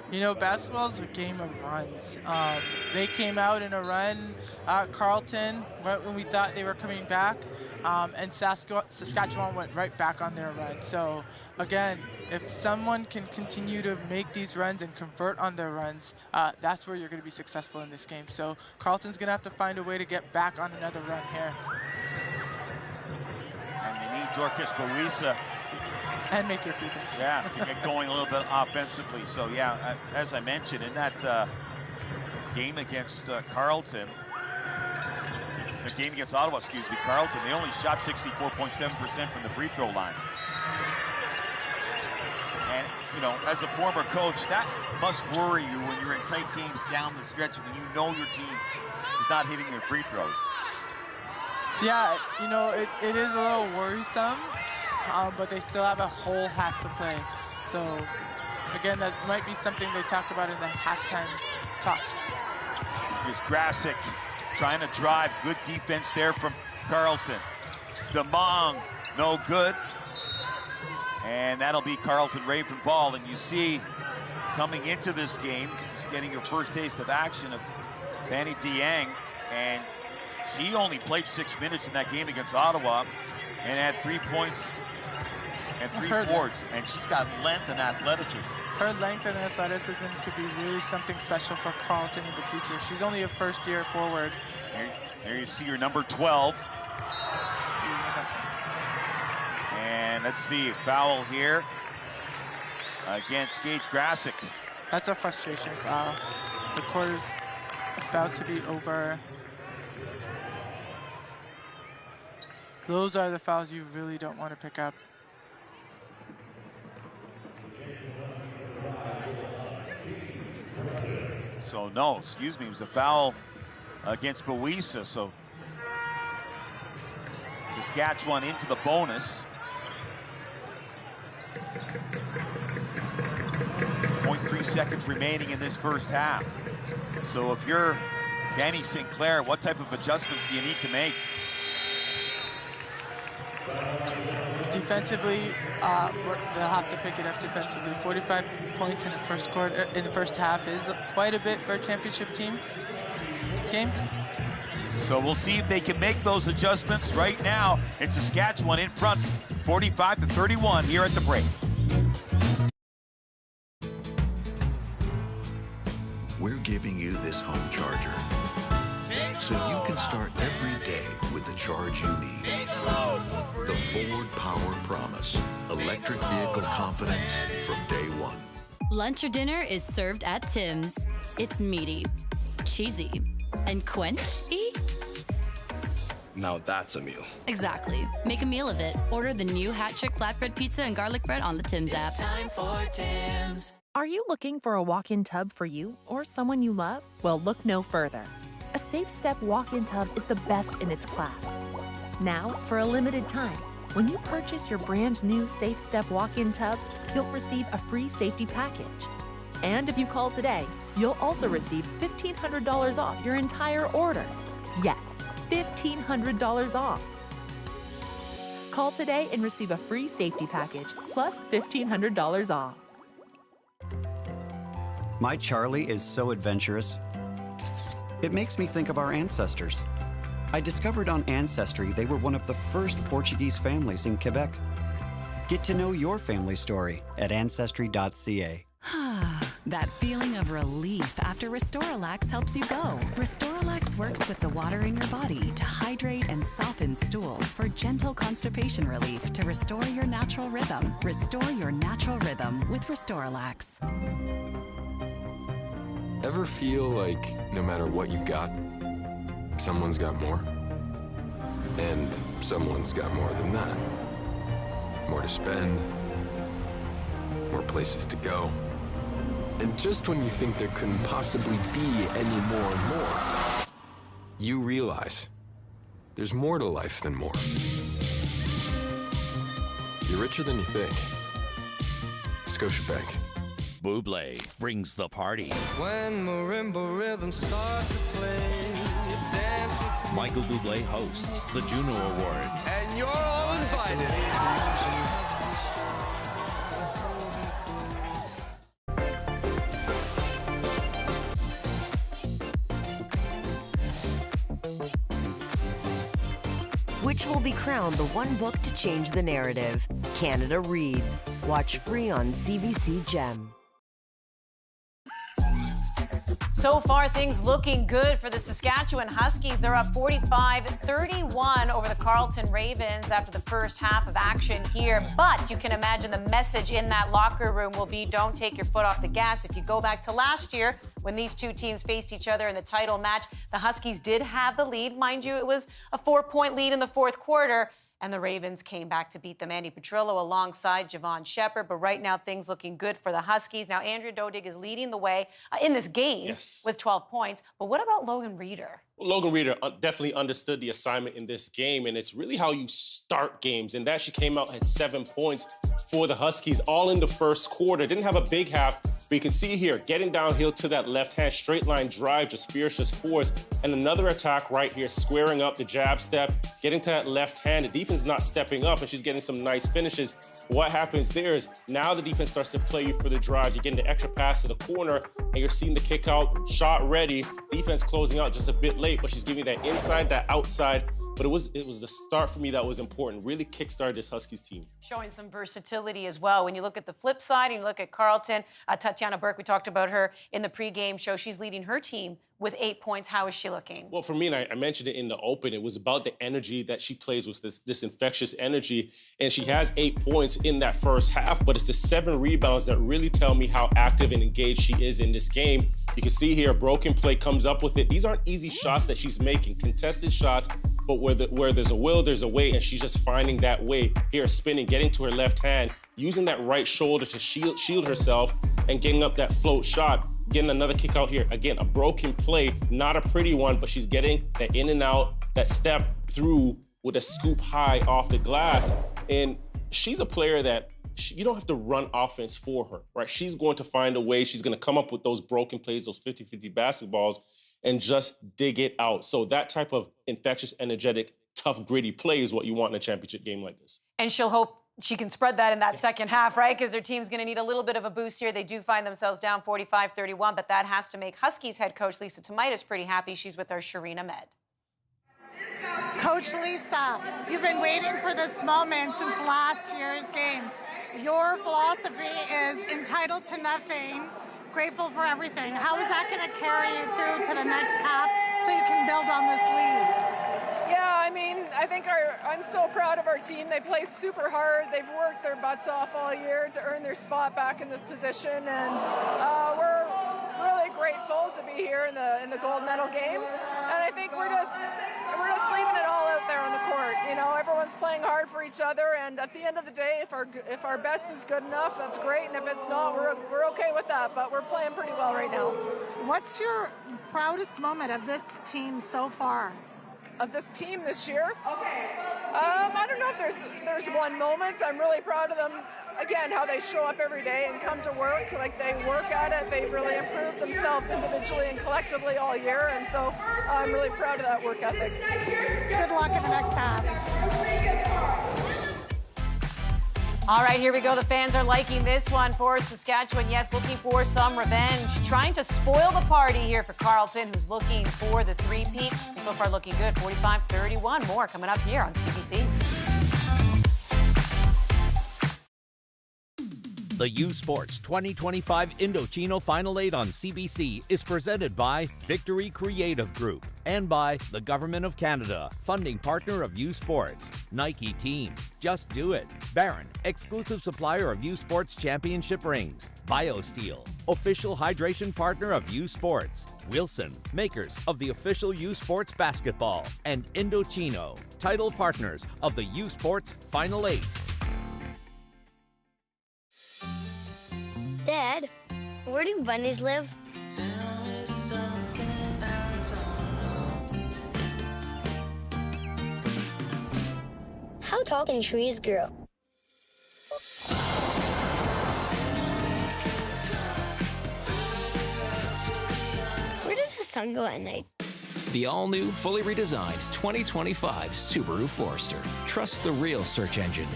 You know, basketball is a game of runs. They came out in a run, Carleton, right when we thought they were coming back, and Saskatchewan went right back on their run. So again, if someone can continue to make these runs and convert on their runs, that's where you're going to be successful in this game. So Carleton's going to have to find a way to get back on another run here. And they need Dorcas Buisa. And make your free throws. Yeah, to get going a little bit offensively. So yeah, as I mentioned, in that game against Carleton, the game against Ottawa, excuse me, Carleton, they only shot 64.7% from the free throw line. And, you know, as a former coach, that must worry you when you're in tight games down the stretch when you know your team is not hitting their free throws. Yeah, you know, it is a little worrisome. But they still have a whole half to play. So, again, that might be something they talk about in the halftime talk. Here's Grasick trying to drive. Good defense there from Carleton. DeMong, no good. And that'll be Carleton Raven ball. And you see, coming into this game, just getting your first taste of action of Vanny Dieng, and she only played 6 minutes in that game against Ottawa and had 3 points and 3 boards. And she's got length and athleticism. Her length and athleticism could be really something special for Carleton in the future. She's only a first-year forward. There you see your number 12. And let's see, foul here against Gage Grassick. That's a frustration foul. The quarter's about to be over. Those are the fouls you really don't want to pick up. So no, excuse me, it was a foul against Boisa. So Saskatchewan into the bonus. 0.3 seconds remaining in this first half. So if you're Danny Sinclair, what type of adjustments do you need to make? Defensively, they'll have to pick it up defensively. 45 points in the first quarter, in the first half is quite a bit for a championship team. So we'll see if they can make those adjustments. Right now, it's Saskatchewan in front, 45-31 here at the break. We're giving you this home charger so you can start every day with the charge you need. The Ford Power Promise. Electric vehicle confidence from day one. Lunch or dinner is served at Tim's. It's meaty, cheesy, and quenchy. Now that's a meal. Exactly. Make a meal of it. Order the new Hat Trick Flatbread Pizza and Garlic Bread on the Tim's app. Time for Tim's. Are you looking for a walk-in tub for you or someone you love? Well, look no further. A Safe Step walk-in tub is the best in its class. Now, for a limited time, when you purchase your brand new Safe Step walk-in tub, you'll receive a free safety package. And if you call today, you'll also receive $1,500 off your entire order. Yes, $1,500 off. Call today and receive a free safety package plus $1,500 off. My Charlie is so adventurous. It makes me think of our ancestors. I discovered on Ancestry they were one of the first Portuguese families in Quebec. Get to know your family story at ancestry.ca. That feeling of relief after Restoralax helps you go. Restoralax works with the water in your body to hydrate and soften stools for gentle constipation relief to restore your natural rhythm. Restore your natural rhythm with Restoralax. Ever feel like no matter what you've got, someone's got more? And someone's got more than that. More to spend, more places to go. And just when you think there couldn't possibly be any more and more, you realize there's more to life than more. You're richer than you think. Scotiabank. Bublé brings the party. When marimba rhythms start to play, dance with Michael Bublé hosts the Juno Awards. and you're all invited. Which will be crowned the one book to change the narrative? Canada Reads. Watch free on CBC Gem. So far, things looking good for the Saskatchewan Huskies. They're up 45-31 over the Carleton Ravens after the first half of action here. But you can imagine the message in that locker room will be don't take your foot off the gas. If you go back to last year, when these two teams faced each other in the title match, the Huskies did have the lead. Mind you, it was a 4-point lead in the fourth quarter. And the Ravens came back to beat them. Andy Petrillo alongside Javon Shepard. But right now, things looking good for the Huskies. Now, Andrea Dodig is leading the way in this game with 12 points. But what about Logan Reeder? Logan Reeder definitely understood the assignment in this game, and it's really how you start games. And that she came out at 7 points for the Huskies, all in the first quarter. Didn't have a big half, But you can see here, getting downhill to that left hand, straight line drive, just fierce, just force. And another attack right here, squaring up the jab step, getting to that left hand. The defense is not stepping up, and she's getting some nice finishes. What happens there is now the defense starts to play you for the drives. You're getting the extra pass to the corner, and you're seeing the kick out, shot ready. Defense closing out just a bit late, but she's giving that inside, that outside. But it was the start for me that was important. Really kickstarted this Huskies team. Showing some versatility as well. When you look at the flip side and you look at Carleton, Tatiana Burke, we talked about her in the pregame show. She's leading her team with 8 points. How is she looking? Well, for me, and I mentioned it in the open, it was about the energy that she plays with, this infectious energy. And she has 8 points in that first half, but it's the 7 rebounds that really tell me how active and engaged she is in this game. You can see here, a broken play comes up with it. These aren't easy shots that she's making, contested shots, but where there's a will, there's a way, and she's just finding that way. Here, spinning, getting to her left hand, using that right shoulder to shield herself, and getting up that float shot. Getting another kick out here. Again, a broken play, not a pretty one, but she's getting that in and out, that step through with a scoop high off the glass. And she's a player that you don't have to run offense for her, right? She's going to find a way. She's going to come up with those broken plays, those 50-50 basketballs, and just dig it out. So that type of infectious, energetic, tough, gritty play is what you want in a championship game like this. And she'll hope she can spread that in that second half, right? Because their team's going to need a little bit of a boost here. They do find themselves down 45-31, but that has to make Huskies head coach Lisa Tomaitis pretty happy. She's with our Sharina Med. Coach Lisa, you've been waiting for this moment since last year's game. Your philosophy is entitled to nothing, grateful for everything. How is that going to carry you through to the next half so you can build on this lead? Yeah, I mean, I think I'm so proud of our team. They play super hard. They've worked their butts off all year to earn their spot back in this position, and we're really grateful to be here in the gold medal game. And I think we're just leaving it all out there on the court. You know, everyone's playing hard for each other, and at the end of the day, if our best is good enough, that's great. And if it's not, we're okay with that. But we're playing pretty well right now. What's your proudest moment of this team so far? Of this team this year? I don't know if there's one moment. I'm really proud of them. Again, how they show up every day and come to work. Like, they work at it. They've really improved themselves individually and collectively all year. And so I'm really proud of that work ethic. Good luck in the next half. All right, here we go. The fans are liking this one for Saskatchewan. Yes, looking for some revenge. Trying to spoil the party here for Carleton, who's looking for the three-peat. And so far looking good, 45-31. More coming up here on CBC. The U Sports 2025 Indochino Final 8 on CBC is presented by Victory Creative Group and by the Government of Canada, funding partner of U Sports, Nike Team, Just Do It, Barron, exclusive supplier of U Sports Championship rings, BioSteel, official hydration partner of U Sports, Wilson, makers of the official U Sports basketball, and Indochino, title partners of the U Sports Final 8. Dad, where do bunnies live? How tall can trees grow? Where does the sun go at night? The all-new, fully redesigned 2025 Subaru Forester. Trust the real search engine.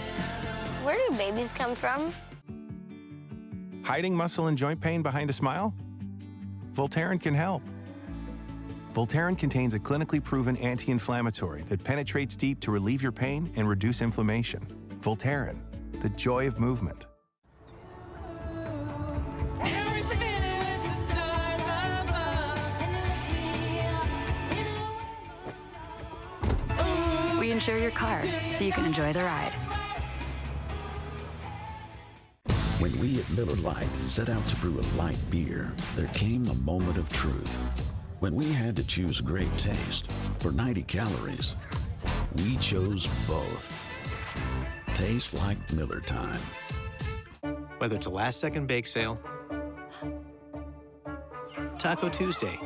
Where do babies come from? Hiding muscle and joint pain behind a smile? Voltaren can help. Voltaren contains a clinically proven anti-inflammatory that penetrates deep to relieve your pain and reduce inflammation. Voltaren, the joy of movement. We insure your car so you can enjoy the ride. When we at Miller Lite set out to brew a light beer, there came a moment of truth. When we had to choose great taste or 90 calories, we chose both. Tastes like Miller time. Whether it's a last-second bake sale, Taco Tuesday,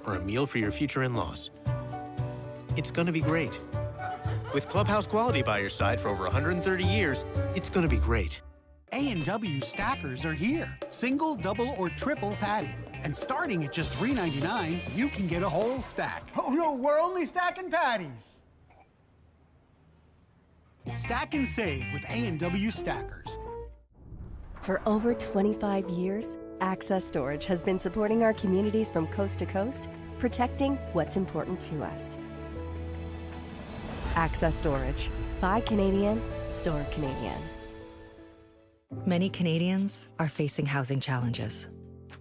or a meal for your future in-laws, it's gonna be great. With Clubhouse quality by your side for over 130 years, it's gonna be great. A&W stackers are here. Single, double, or triple patty. And starting at just $3.99, you can get a whole stack. Oh no, we're only stacking patties. Stack and save with A&W stackers. For over 25 years, Access Storage has been supporting our communities from coast to coast, protecting what's important to us. Access Storage. Buy Canadian, store Canadian. Many Canadians are facing housing challenges.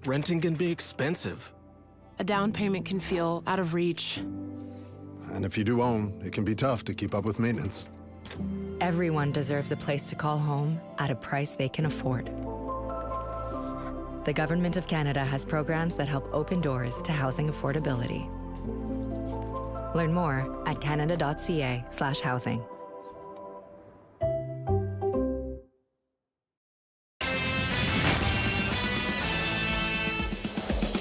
Renting can be expensive. A down payment can feel out of reach. And if you do own, it can be tough to keep up with maintenance. Everyone deserves a place to call home at a price they can afford. The Government of Canada has programs that help open doors to housing affordability. Learn more at canada.ca/housing.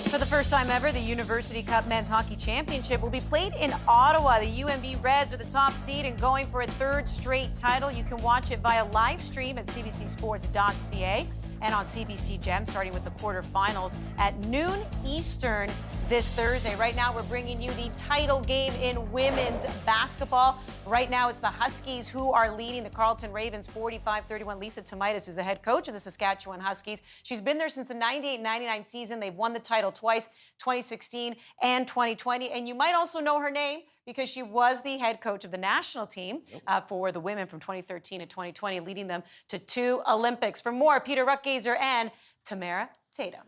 For the first time ever, the University Cup Men's Hockey Championship will be played in Ottawa. The UNB Reds are the top seed and going for a third straight title. You can watch it via live stream at cbcsports.ca and on CBC Gem, starting with the quarterfinals at noon Eastern this Thursday. Right now, we're bringing you the title game in women's basketball. Right now, it's the Huskies who are leading the Carleton Ravens 45-31. Lisa Tomaitis, who's the head coach of the Saskatchewan Huskies. She's been there since the 98-99 season. They've won the title twice, 2016 and 2020. And you might also know her name because she was the head coach of the national team for the women from 2013 to 2020, leading them to 2 Olympics. For more, Peter Ruckgazer and Tamara Tatum.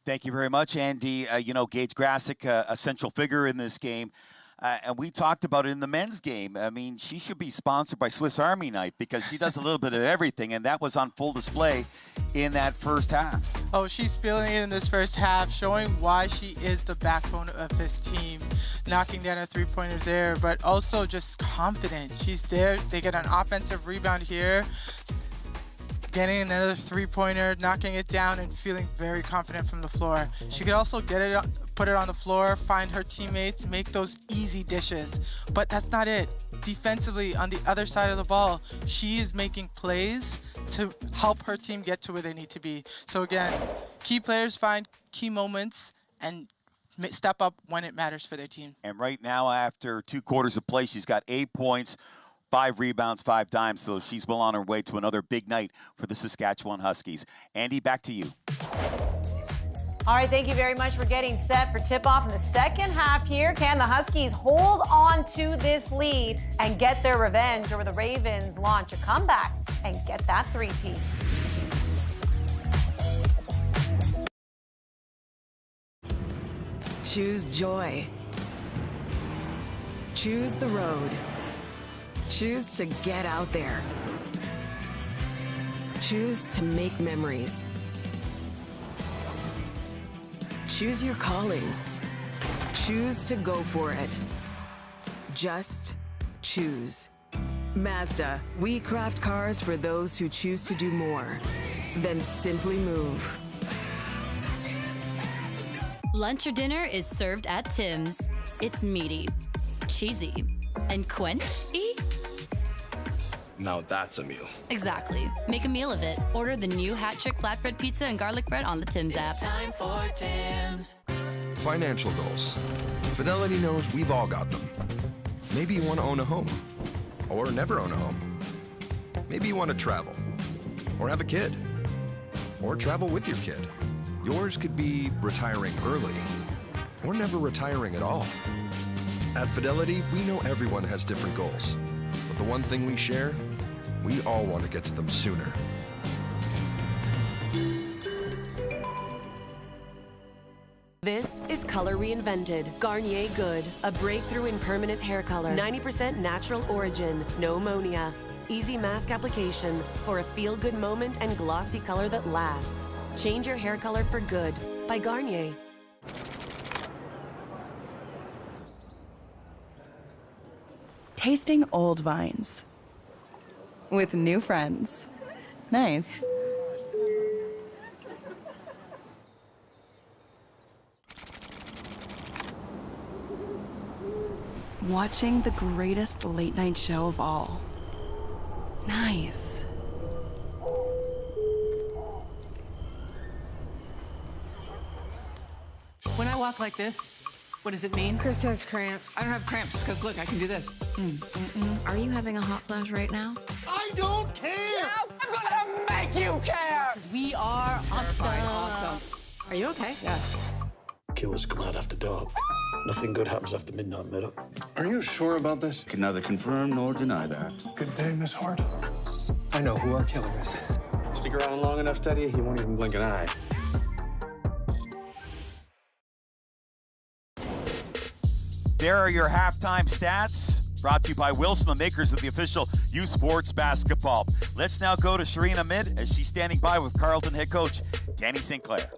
Thank you very much, Andy. Gage Grassick, a central figure in this game. And we talked about it in the men's game. I mean, she should be sponsored by Swiss Army Knife because she does a little bit of everything, and that was on full display in that first half. Oh, she's feeling it in this first half, showing why she is the backbone of this team. Knocking down a three-pointer there, but also just confident. She's there. They get an offensive rebound here. Getting another three-pointer, knocking it down, and feeling very confident from the floor. She could also get it, put it on the floor, find her teammates, make those easy dishes. But that's not it. Defensively, on the other side of the ball, she is making plays to help her team get to where they need to be. So again, key players find key moments and step up when it matters for their team. And right now, after 2 quarters of play, she's got 8 points, 5 rebounds, 5 dimes, so she's well on her way to another big night for the Saskatchewan Huskies. Andy, back to you. All right, thank you very much for getting set for tip-off in the second half here. Can the Huskies hold on to this lead and get their revenge, or will the Ravens launch a comeback and get that three-peat? Choose joy. Choose the road. Choose to get out there. Choose to make memories. Choose your calling. Choose to go for it. Just choose. Mazda, we craft cars for those who choose to do more than simply move. Lunch or dinner is served at Tim's. It's meaty, cheesy, and quench-y. Now that's a meal. Exactly. Make a meal of it. Order the new Hat Trick Flatbread Pizza and Garlic Bread on the Tim's app. Time for Tim's. Financial goals. Fidelity knows we've all got them. Maybe you want to own a home, or never own a home. Maybe you want to travel, or have a kid, or travel with your kid. Yours could be retiring early, or never retiring at all. At Fidelity, we know everyone has different goals, but the one thing we share, we all want to get to them sooner. This is Color Reinvented. Garnier Good, a breakthrough in permanent hair color. 90% natural origin, no ammonia. Easy mask application for a feel-good moment and glossy color that lasts. Change your hair color for good by Garnier. Tasting old vines with new friends. Nice. Watching the greatest late night show of all. Nice. I walk like this? What does it mean? Chris has cramps. I don't have cramps because look, I can do this. Are you having a hot flash right now? I don't care! I'm gonna make you care! Because we are awesome. Are you okay? Yeah. Killers come out after dark. Nothing good happens after midnight, Meadow. Are you sure about this? Can neither confirm nor deny that. Good day, Miss Hart. I know who our killer is. Stick around long enough, Teddy, he won't even blink an eye. There are your halftime stats, brought to you by Wilson, the makers of the official U Sports basketball. Let's now go to Shireen Ahmed as she's standing by with Carleton head coach Danny Sinclair.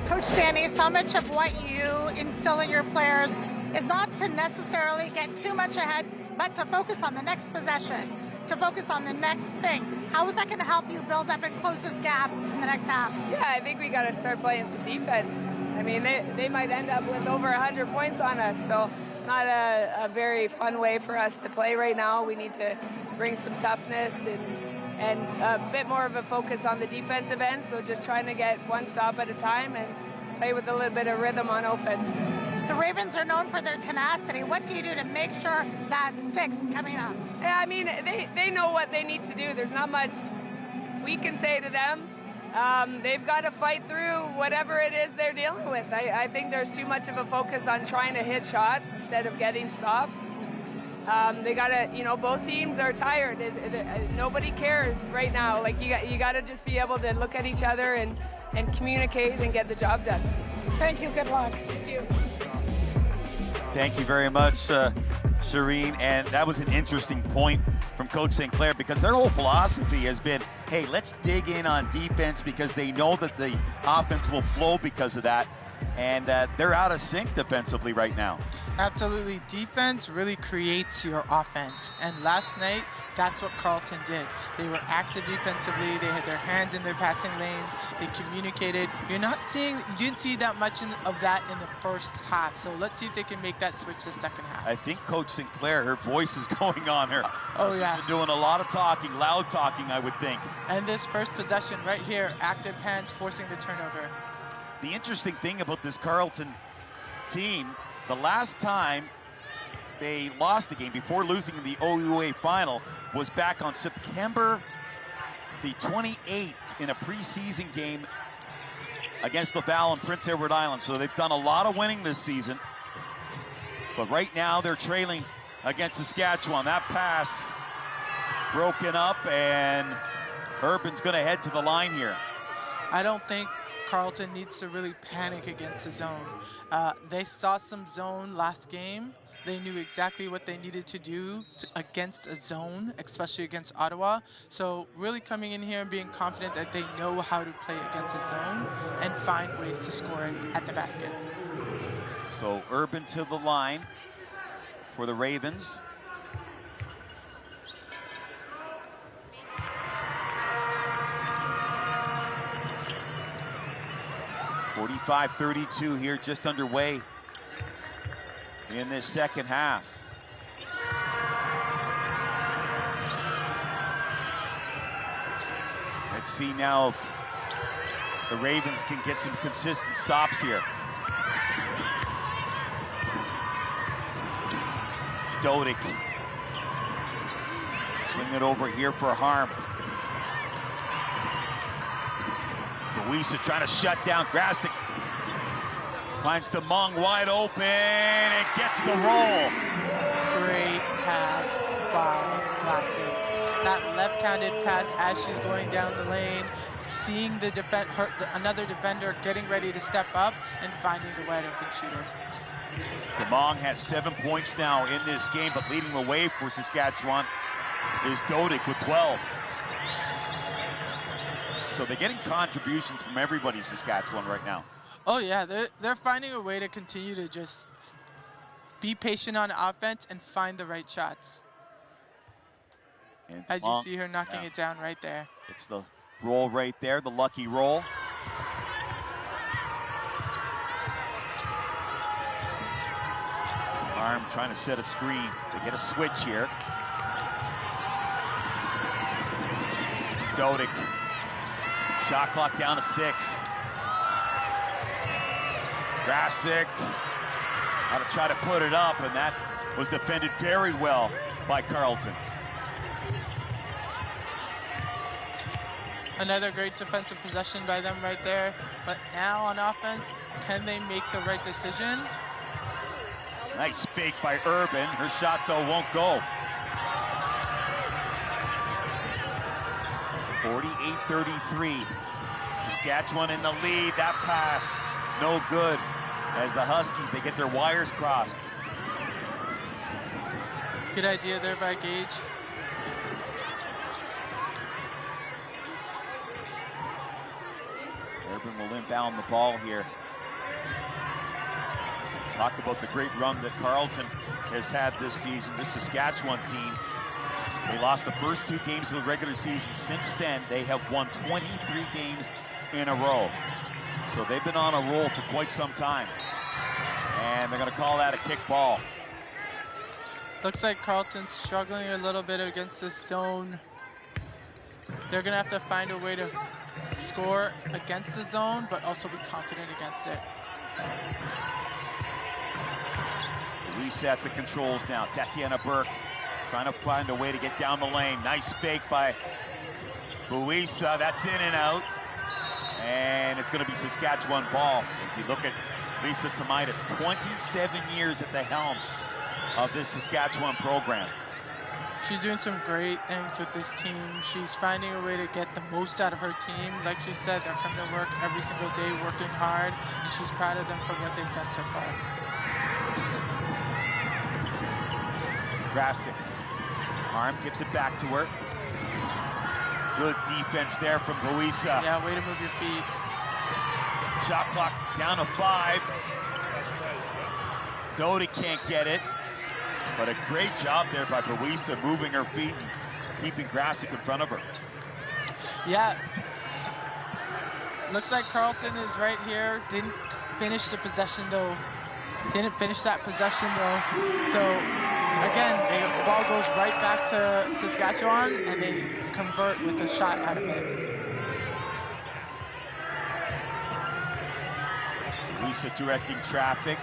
Coach Danny, so much of what you instill in your players is not to necessarily get too much ahead, but to focus on the next possession, to focus on the next thing. How is that going to help you build up and close this gap in the next half? Yeah, I think we got to start playing some defense. I mean, they might end up with over 100 points on us, so it's not a very fun way for us to play right now. We need to bring some toughness and a bit more of a focus on the defensive end, so just trying to get one stop at a time and play with a little bit of rhythm on offense. The Ravens are known for their tenacity. What do you do to make sure that sticks coming up? Yeah, I mean, they know what they need to do. There's not much we can say to them. They've got to fight through whatever it is they're dealing with. I think there's too much of a focus on trying to hit shots instead of getting stops. They got to, both teams are tired. Nobody cares right now. Like, you got to just be able to look at each other and communicate and get the job done. Thank you. Good luck. Thank you. Thank you very much, Shireen. And that was an interesting point from Coach Sinclair, because their whole philosophy has been, hey, let's dig in on defense, because they know that the offense will flow because of that. And they're out of sync defensively right now. Absolutely. Defense really creates your offense. And last night, that's what Carleton did. They were active defensively. They had their hands in their passing lanes. They communicated. You didn't see that much of that in the first half. So let's see if they can make that switch the second half. I think Coach Sinclair, her voice is going on her. Oh, She's yeah. been doing a lot of talking, loud talking, I would think. And this first possession right here, active hands forcing the turnover. The interesting thing about this Carleton team, the last time they lost the game before losing in the OUA final was back on September the 28th in a preseason game against Laval and Prince Edward Island. So they've done a lot of winning this season. But right now they're trailing against Saskatchewan. That pass broken up, and Urban's going to head to the line here. I don't think Carleton needs to really panic against the zone. They saw some zone last game. They knew exactly what they needed to do against a zone, especially against Ottawa. So really coming in here and being confident that they know how to play against a zone and find ways to score at the basket. So Urban to the line for the Ravens. .45-32 here, just underway in this second half. Let's see now if the Ravens can get some consistent stops here. Dodick. Swing it over here for Harm. Louisa trying to shut down Grasick. Finds DeMong wide open and gets the roll. Great pass by Grasick. That left-handed pass as she's going down the lane, seeing another defender getting ready to step up and finding the wide open shooter. DeMong has 7 points now in this game, but leading the way for Saskatchewan is Dodick with 12. So they're getting contributions from everybody in Saskatchewan right now. Oh yeah, they're finding a way to continue to just be patient on offense and find the right shots. And as you see her knocking it down right there. It's the roll right there, the lucky roll. Arm trying to set a screen. They get a switch here. Dodick. Shot clock down to 6. Grasic had to try to put it up, and that was defended very well by Carleton. Another great defensive possession by them right there. But now on offense, can they make the right decision? Nice fake by Urban. Her shot, though, won't go. 48-33. Saskatchewan in the lead. That pass, no good. As the Huskies, they get their wires crossed. Good idea there by Gage. Urban will inbound the ball here. Talk about the great run that Carleton has had this season. This Saskatchewan team, they lost the first 2 games of the regular season. Since then, they have won 23 games in a row. So they've been on a roll for quite some time. And they're going to call that a kick ball. Looks like Carleton's struggling a little bit against this zone. They're going to have to find a way to score against the zone, but also be confident against it. Reset the controls now. Tatiana Burke trying to find a way to get down the lane. Nice fake by Buisa. That's in and out. And it's going to be Saskatchewan ball as you look at Lisa Tomaitis, 27 years at the helm of this Saskatchewan program. She's doing some great things with this team. She's finding a way to get the most out of her team. Like she said, they're coming to work every single day, working hard, and she's proud of them for what they've done so far. Grasic, arm gives it back to her. Good defense there from Buisa. Yeah, way to move your feet. Shot clock down to 5. Doty can't get it, but a great job there by Buisa moving her feet and keeping Grasic in front of her. Yeah. Looks like Carleton is right here. Didn't finish the possession though. Didn't finish that possession though. So again, the ball goes right back to Saskatchewan and they convert with a shot out of it. Lisa directing traffic.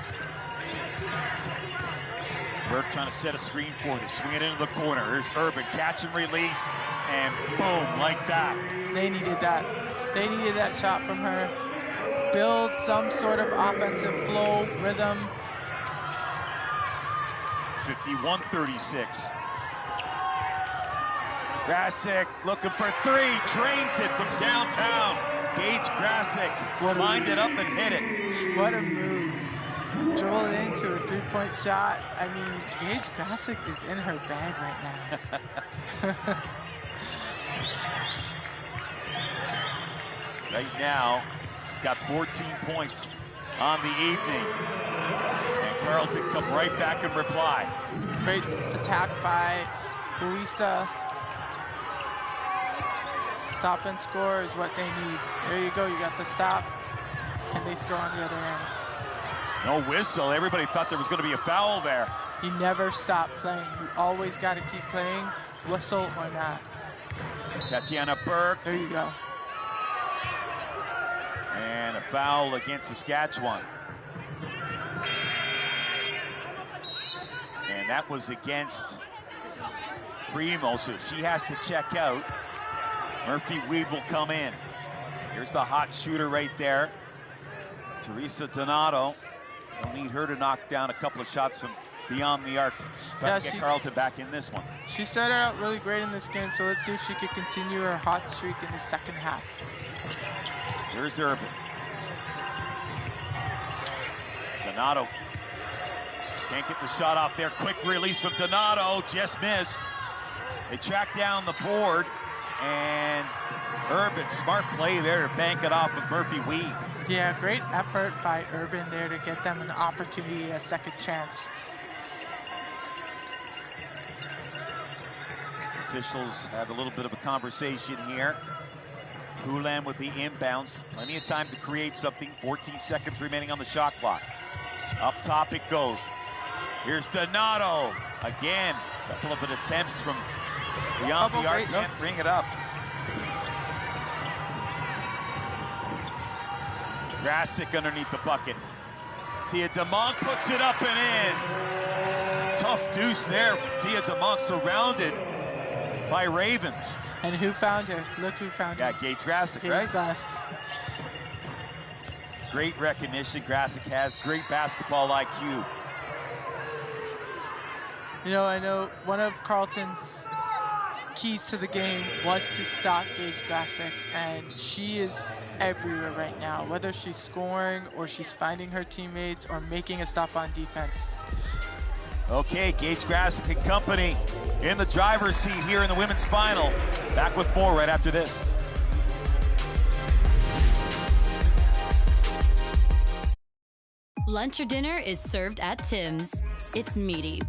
Burke trying to set a screen for this. Swing it into the corner. Here's Urban, catch and release, and boom, like that. They needed that. They needed that shot from her. Build some sort of offensive flow, rhythm. 51-36. Grasic looking for 3, trains it from downtown. Gage Grasic lined it up and hit it. What a move. Dribbled into a 3-point shot. I mean, Gage Grasic is in her bag right now. Right now, she's got 14 points on the evening. And Carleton come right back and reply. Great attack by Buisa. Stop and score is what they need. There you go, you got the stop. Can they score on the other end? No whistle. Everybody thought there was going to be a foul there. You never stop playing. You always got to keep playing, whistle or not. Tatiana Burke. There you go. And a foul against Saskatchewan. And that was against Primo, so she has to check out. Murphy Weed will come in. Here's the hot shooter right there. Teresa Donato. They'll need her to knock down a couple of shots from beyond the arc. Trying to get Carleton back in this one. She started out really great in this game, so let's see if she can continue her hot streak in the second half. Here's Urban. Donato can't get the shot off there. Quick release from Donato, just missed. They track down the board, and Urban, smart play there to bank it off of Murphy Weed. Yeah, great effort by Urban there to get them an opportunity, a second chance. Officials have a little bit of a conversation here. Hulan with the inbounds. Plenty of time to create something. 14 seconds remaining on the shot clock. Up top it goes. Here's Donato. Again, a couple of attempts from beyond the arc. Can't bring it up. Grasic underneath the bucket. Tia DeMonk puts it up and in. Tough deuce there from Tia DeMonk, surrounded by Ravens. And who found her? Look who found her. Yeah, Gage Grassick, right? Great recognition Grassick has, great basketball IQ. You know, I know one of Carleton's keys to the game was to stop Gage Grassick, and she is everywhere right now, whether she's scoring or she's finding her teammates or making a stop on defense. Okay, Gage Grassick and company in the driver's seat here in the women's final. Back with more right after this. Lunch or dinner is served at Tim's. It's meaty,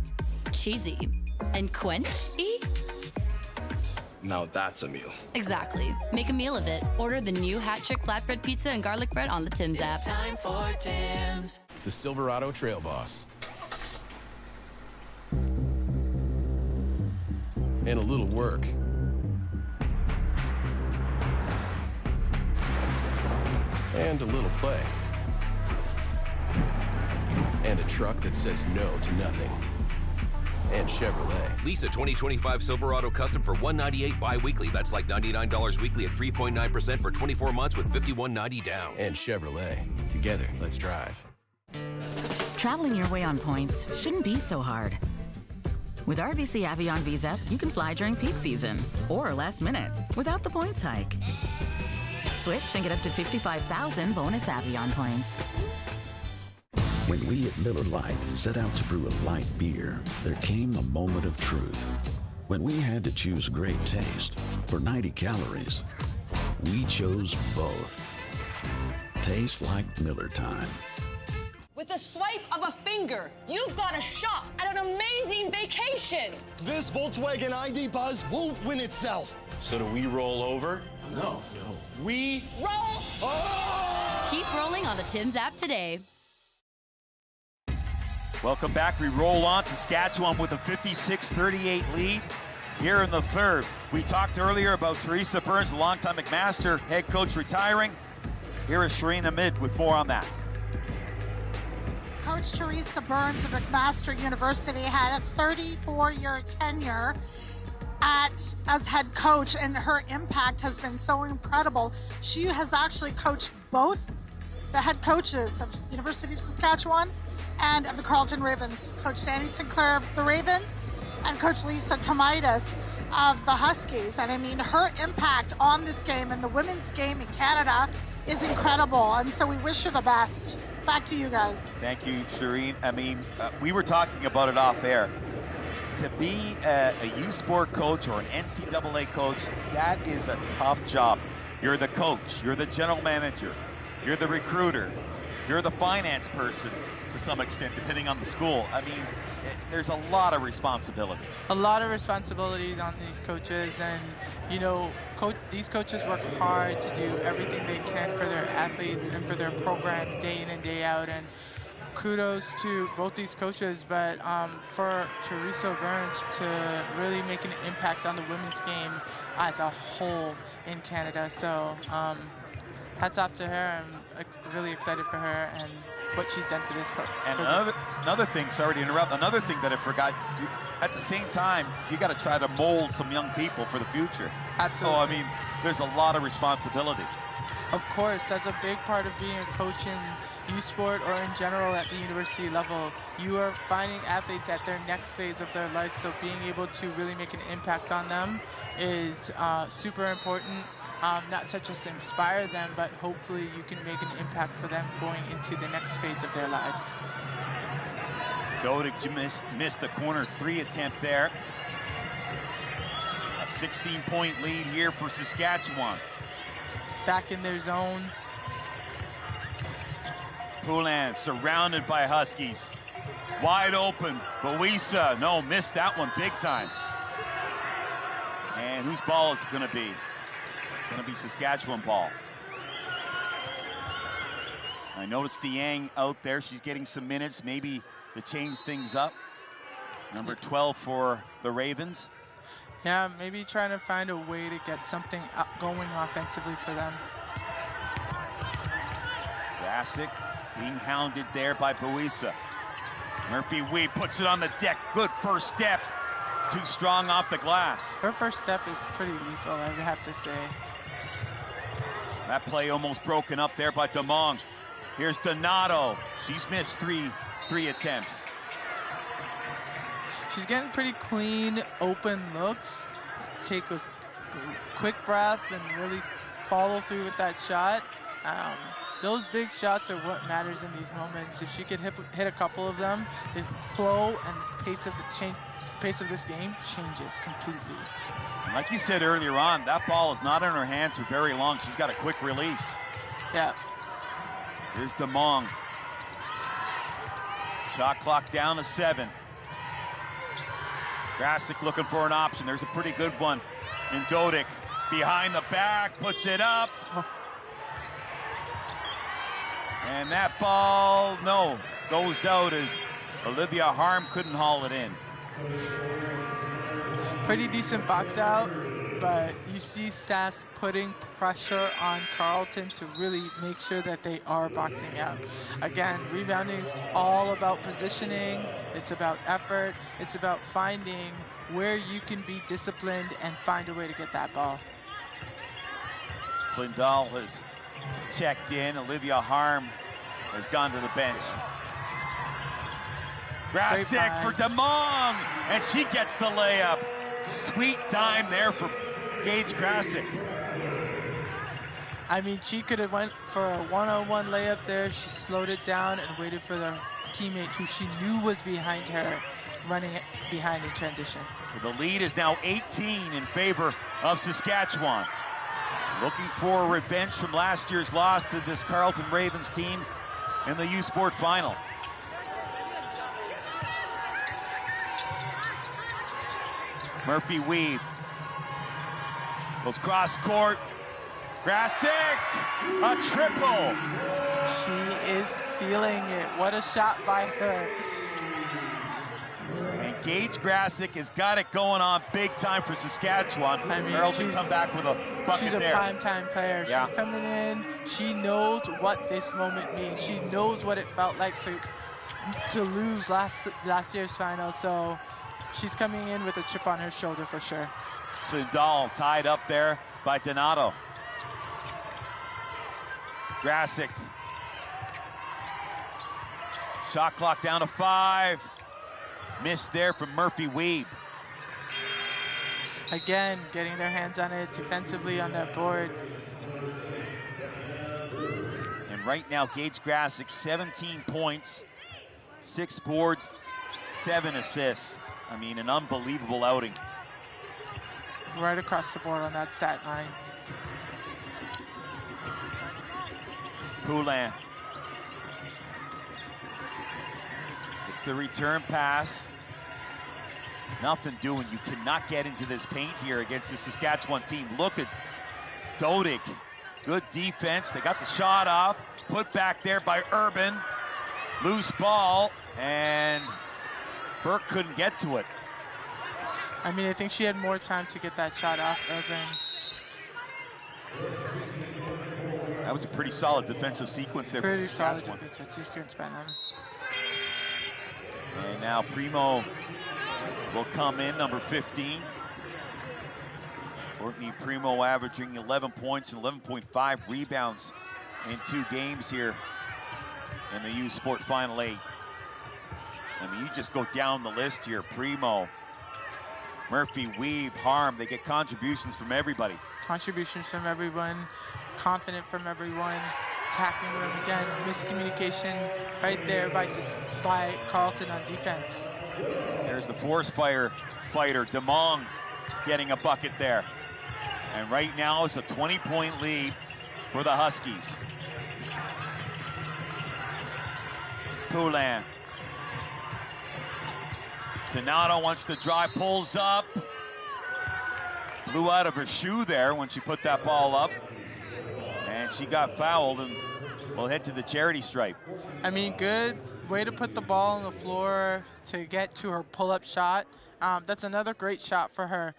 cheesy, and quenchy. Now that's a meal. Exactly. Make a meal of it. Order the new Hat Trick flatbread pizza and garlic bread on the Tim's app. It's time for Tim's. The Silverado Trail Boss. And a little work. And a little play. And a truck that says no to nothing. And Chevrolet. Lease a 2025 Silverado Custom for $198 bi-weekly. That's like $99 weekly at 3.9% for 24 months with $51.90 down. And Chevrolet. Together, let's drive. Traveling your way on points shouldn't be so hard. With RBC Avion Visa, you can fly during peak season or last minute without the points hike. Switch and get up to 55,000 bonus Avion points. When we at Miller Lite set out to brew a light beer, there came a moment of truth. When we had to choose great taste for 90 calories, we chose both. Tastes like Miller time. With a swipe of a finger, you've got a shot at an amazing vacation. This Volkswagen ID Buzz won't win itself. So do we roll over? No. We roll. Oh! Keep rolling on the Tim's app today. Welcome back. We roll on. Saskatchewan with a 56-38 lead here in the third. We talked earlier about Teresa Burns, the longtime McMaster head coach, retiring. Here is Shireen Ahmed with more on that. Coach Teresa Burns of McMaster University had a 34-year tenure as head coach, and her impact has been so incredible. She has actually coached both the head coaches of University of Saskatchewan and of the Carleton Ravens, Coach Danny Sinclair of the Ravens and Coach Lisa Tomaitis of the Huskies. And I mean, her impact on this game and the women's game in Canada is incredible. And so we wish her the best. Back to you guys. Thank you, Shireen. I mean, we were talking about it off air. To be a youth sport coach or an NCAA coach, that is a tough job. You're the coach, you're the general manager, you're the recruiter, you're the finance person to some extent, depending on the school. I mean, there's a lot of responsibility. A lot of responsibilities on these coaches, and you know, these coaches work hard to do everything they can for their athletes and for their programs day in and day out. And kudos to both these coaches, but for Teresa Burns to really make an impact on the women's game as a whole in Canada. So hats off to her. I'm really excited for her and what she's done for this program. And another thing, sorry to interrupt, another thing that I forgot, at the same time, you got to try to mold some young people for the future. Absolutely. So, I mean, there's a lot of responsibility. Of course, that's a big part of being a coach in youth sport or in general at the university level. You are finding athletes at their next phase of their life, so being able to really make an impact on them is super important. Not to just inspire them, but hopefully you can make an impact for them going into the next phase of their lives. Dodig missed the corner three attempt there. A 16-point lead here for Saskatchewan. Back in their zone. Poulin surrounded by Huskies. Wide open. Boisa, no, missed that one big time. And whose ball is it going to be? Going to be Saskatchewan ball. I noticed Dieng out there. She's getting some minutes, maybe to change things up. Number 12 for the Ravens. Yeah, maybe trying to find a way to get something going offensively for them. Grassick Being hounded there by Buisa. Murphy Wee puts it on the deck. Good first step. Too strong off the glass. Her first step is pretty lethal, I would have to say. That play almost broken up there by Demong. Here's Donato. She's missed three attempts. She's getting pretty clean, open looks. Take a quick breath and really follow through with that shot. Those big shots are what matters in these moments. If she could hit a couple of them, the flow and pace of this game changes completely. Like you said earlier on, that ball is not in her hands for very long. She's got a quick release. Yeah. Here's Demong. Shot clock down to 7. Grasic looking for an option. There's a pretty good one. And Dodic behind the back, puts it up. Oh. And that ball, no, goes out as Olivia Harm couldn't haul it in. Pretty decent box out, but you see Sask putting pressure on Carleton to really make sure that they are boxing out. Again, rebounding is all about positioning. It's about effort. It's about finding where you can be disciplined and find a way to get that ball. Flindall has checked in. Olivia Harm has gone to the bench. Grasic for Demong, and she gets the layup. Sweet dime there for Gage Grasic. I mean, she could have went for a one-on-one layup there. She slowed it down and waited for the teammate who she knew was behind her, running behind in transition. So the lead is now 18 in favor of Saskatchewan. Looking for revenge from last year's loss to this Carleton Ravens team in the U-Sport final. Murphy Weeb goes cross court. Grasic, a triple. She is feeling it. What a shot by her. And Gage Grasic has got it going on big time for Saskatchewan. I mean, Carleton come back with a bucket she's a there. prime-time player. Yeah. She's coming in. She knows what this moment means. She knows what it felt like to lose last year's final. So she's coming in with a chip on her shoulder for sure. Flindall tied up there by Donato. Grasic. Shot clock down to 5. Missed there from Murphy Weeb. Again, getting their hands on it defensively on that board. And right now, Gage Grasic, 17 points, 6 boards, 7 assists. I mean, an unbelievable outing. Right across the board on that stat line. Poulin. It's the return pass. Nothing doing. You cannot get into this paint here against the Saskatchewan team. Look at Dodic. Good defense. They got the shot off. Put back there by Urban. Loose ball, and Burke couldn't get to it. I mean, I think she had more time to get that shot off Urban. That was a pretty solid defensive sequence there. Pretty solid defensive sequence by them. And now Primo will come in, number 15. Courtney Primo averaging 11 points and 11.5 rebounds in 2 games here in the U-Sport Final 8. I mean, you just go down the list here. Primo, Murphy, Weeb, Harm, they get contributions from everybody. Contributions from everyone, confident from everyone, tackling them again. Miscommunication right there by Carleton on defense. There's the force fighter, Demong getting a bucket there. And right now it's a 20-point lead for the Huskies. Poulin. Donato wants to drive, pulls up. Blew out of her shoe there when she put that ball up. And she got fouled and will head to the charity stripe. I mean, good way to put the ball on the floor to get to her pull-up shot. That's another great shot for her.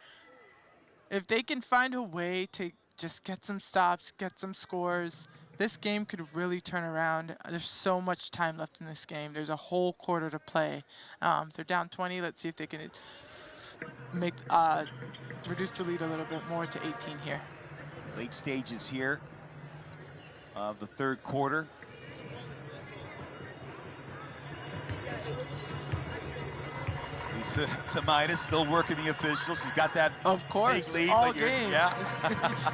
If they can find a way to just get some stops, get some scores, This game could really turn around. There's so much time left in this game. There's a whole quarter to play. They're down 20. Let's see if they can make reduce the lead a little bit more to 18 here. Late stages here of the third quarter. Lisa Tamidas still working the officials. She's got that of course big lead, all game. Yeah.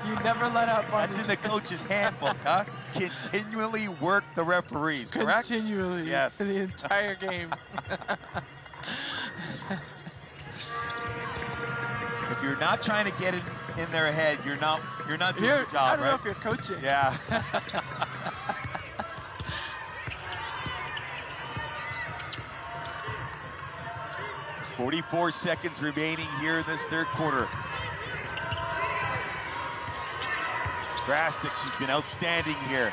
You never let up. That's in the coach's handbook, huh? Continually work the referees, correct? Continually. Yes. The entire game. If you're not trying to get it in their head, you're not doing your job, I don't know right? if you're coaching. Yeah. 44 seconds remaining here in this third quarter. Grasic, she's been outstanding here.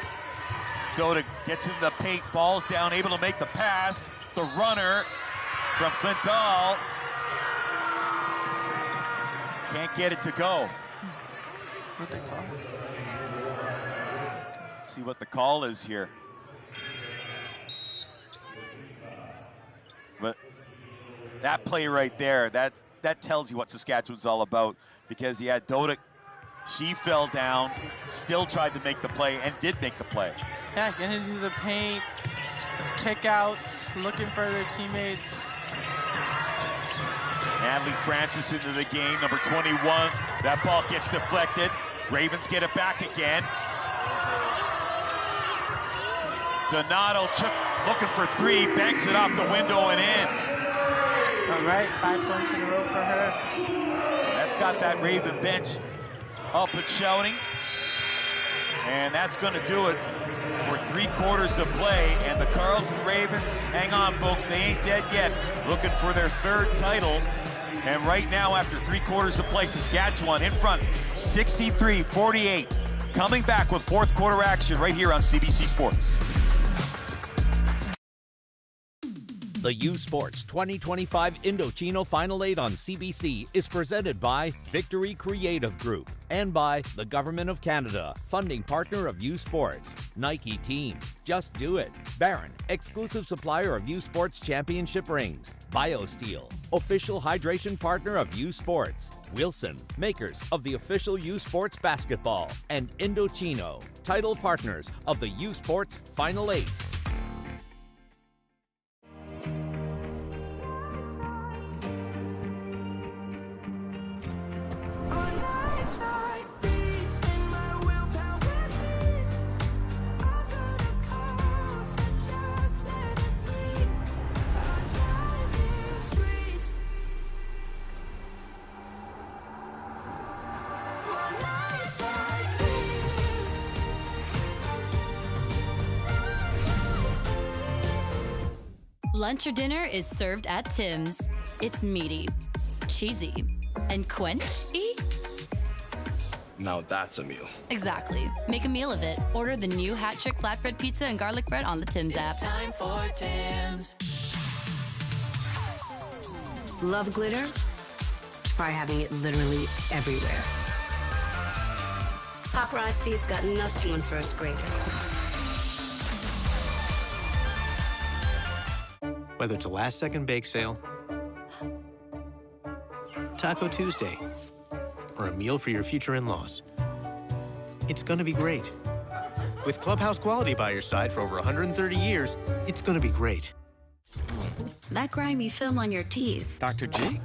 Dota gets in the paint, falls down, able to make the pass. The runner from Flintal can't get it to go. What they call? Let's see what the call is here. But that play right there, that tells you what Saskatchewan's all about, because he had Dota, she fell down, still tried to make the play, and did make the play. Yeah, get into the paint, kickouts, looking for their teammates. Natalie Francis into the game, number 21. That ball gets deflected. Ravens get it back again. Donato looking for three, banks it off the window and in. All right, 5 points in a row for her. So that's got that Raven bench up and shouting. And that's going to do it for 3 quarters of play. And the Carleton Ravens, hang on, folks, they ain't dead yet. Looking for their 3rd title. And right now, after 3 quarters of play, Saskatchewan in front, 63-48. Coming back with 4th quarter action right here on CBC Sports. The U Sports 2025 Indochino Final 8 on CBC is presented by Victory Creative Group and by the Government of Canada, funding partner of U Sports, Nike Team, Just Do It, Barron, exclusive supplier of U Sports championship rings, BioSteel, official hydration partner of U Sports, Wilson, makers of the official U Sports basketball, and Indochino, title partners of the U Sports Final 8. Lunch or dinner is served at Tim's. It's meaty, cheesy, and quenchy? Now that's a meal. Exactly. Make a meal of it. Order the new Hat Trick Flatbread Pizza and Garlic Bread on the Tim's app. Time for Tim's. Love glitter? Try having it literally everywhere. Paparazzi's got nothing on first graders. Whether it's a last-second bake sale, Taco Tuesday, or a meal for your future in-laws, it's gonna be great. With Clubhouse quality by your side for over 130 years, it's gonna be great. That grimy film on your teeth. Dr. G?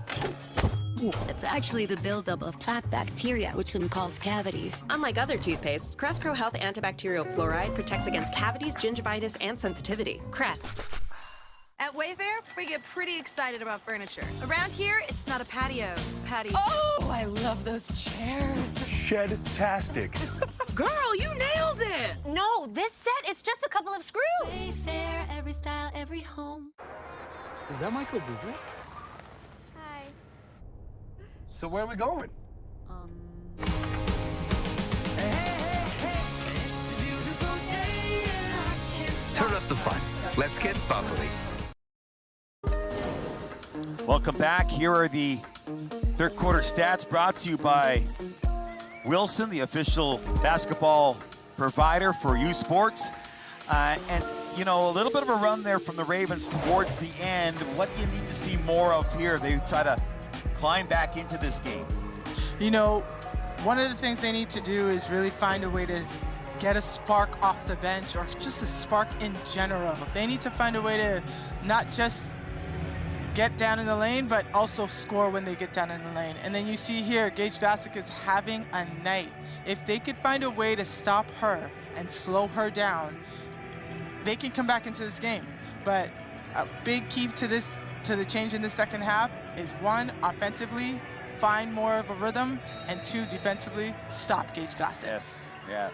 It's actually the buildup of plaque bacteria, which can cause cavities. Unlike other toothpastes, Crest Pro Health Antibacterial Fluoride protects against cavities, gingivitis, and sensitivity. Crest. At Wayfair, we get pretty excited about furniture. Around here, it's not a patio, it's patio. Oh, I love those chairs. Shed-tastic. Girl, you nailed it! No, this set, it's just a couple of screws. Wayfair, every style, every home. Is that Michael Bublé? Hi. So where are we going? Turn up the fun. Let's get bubbly. Welcome back. Here are the 3rd quarter stats brought to you by Wilson, the official basketball provider for U Sports. And, you know, a little bit of a run there from the Ravens towards the end. What do you need to see more of here? They try to climb back into this game. You know, one of the things they need to do is really find a way to get a spark off the bench, or just a spark in general. They need to find a way to not just get down in the lane, but also score when they get down in the lane. And then you see here, Gage Glassick is having a night. If they could find a way to stop her and slow her down, they can come back into this game. But a big key to the change in the second half is, one, offensively, find more of a rhythm, and two, defensively, stop Gage Glassick. Yes, yeah.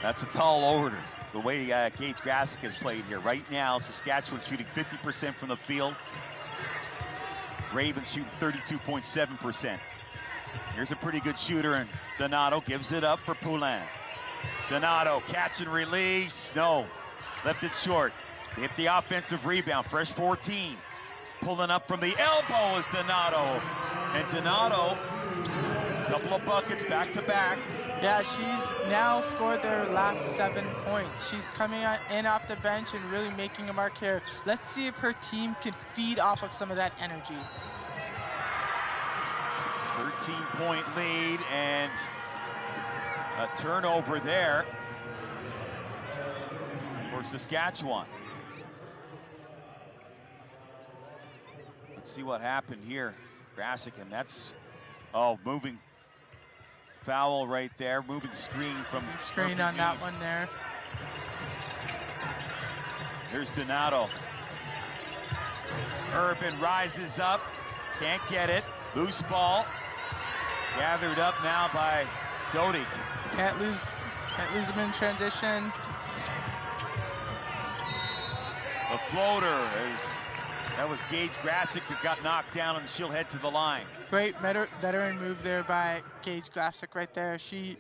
That's a tall order, the way Gage Glassick has played here. Right now, Saskatchewan shooting 50% from the field. Ravens shooting 32.7%. Here's a pretty good shooter, and Donato gives it up for Poulin. Donato, catch and release. No, left it short. They hit the offensive rebound, fresh 14. Pulling up from the elbow is Donato. And Donato, a couple of buckets back to back. Yeah, she's now scored their last 7 points. She's coming in off the bench and really making a mark here. Let's see if her team can feed off of some of that energy. 13-point lead and a turnover there for Saskatchewan. Let's see what happened here. Glassick, and that's, moving foul right there. Moving screen from screen on that one there. Here's Donato. Urban rises up, can't get it. Loose ball, gathered up now by Doty. Can't lose them in transition. The floater that was Gage Glassick who got knocked down, and she'll head to the line. Great veteran move there by Gage Glassick right there. She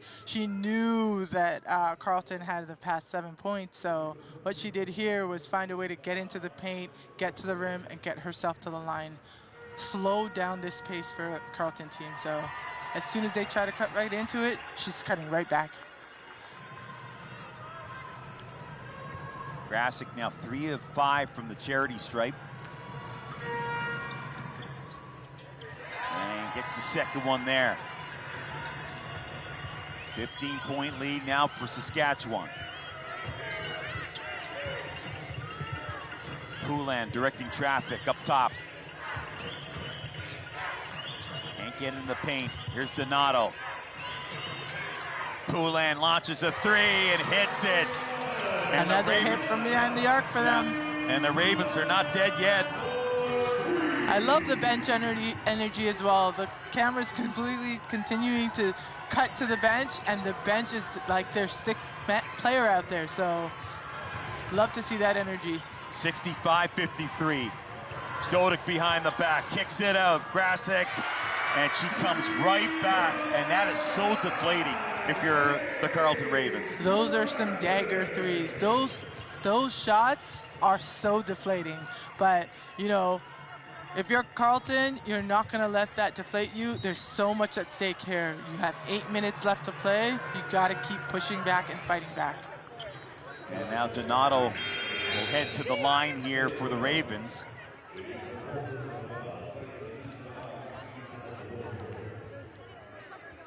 knew that Carleton had the past 7 points, so what she did here was find a way to get into the paint, get to the rim, and get herself to the line. Slow down this pace for the Carleton team, so as soon as they try to cut right into it, she's cutting right back. Glassick now 3 of 5 from the charity stripe. And gets the second one there. 15-point lead now for Saskatchewan. Poulin directing traffic up top. Can't get in the paint. Here's Donato. Poulin launches a 3 and hits it. And another hit from behind the arc for them. And the Ravens are not dead yet. I love the bench energy as well. The camera's completely continuing to cut to the bench, and the bench is like their 6th player out there. So love to see that energy. 65-53. Dodik behind the back, kicks it out. Glassick, and she comes right back. And that is so deflating if you're the Carleton Ravens. Those are some dagger threes. Those shots are so deflating. But, you know, if you're Carleton, you're not going to let that deflate you. There's so much at stake here. You have 8 minutes left to play. You got to keep pushing back and fighting back. And now Donato will head to the line here for the Ravens.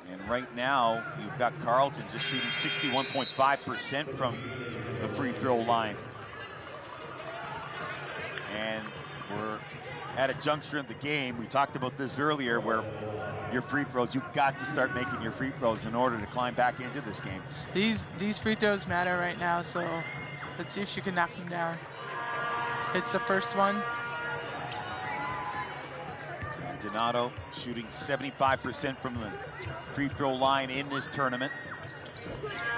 And right now, you've got Carleton just shooting 61.5% from the free throw line. And we're at a juncture in the game. We talked about this earlier, where your free throws, you've got to start making your free throws in order to climb back into this game. These free throws matter right now, so let's see if she can knock them down. It's the first one. And Donato shooting 75% from the free throw line in this tournament,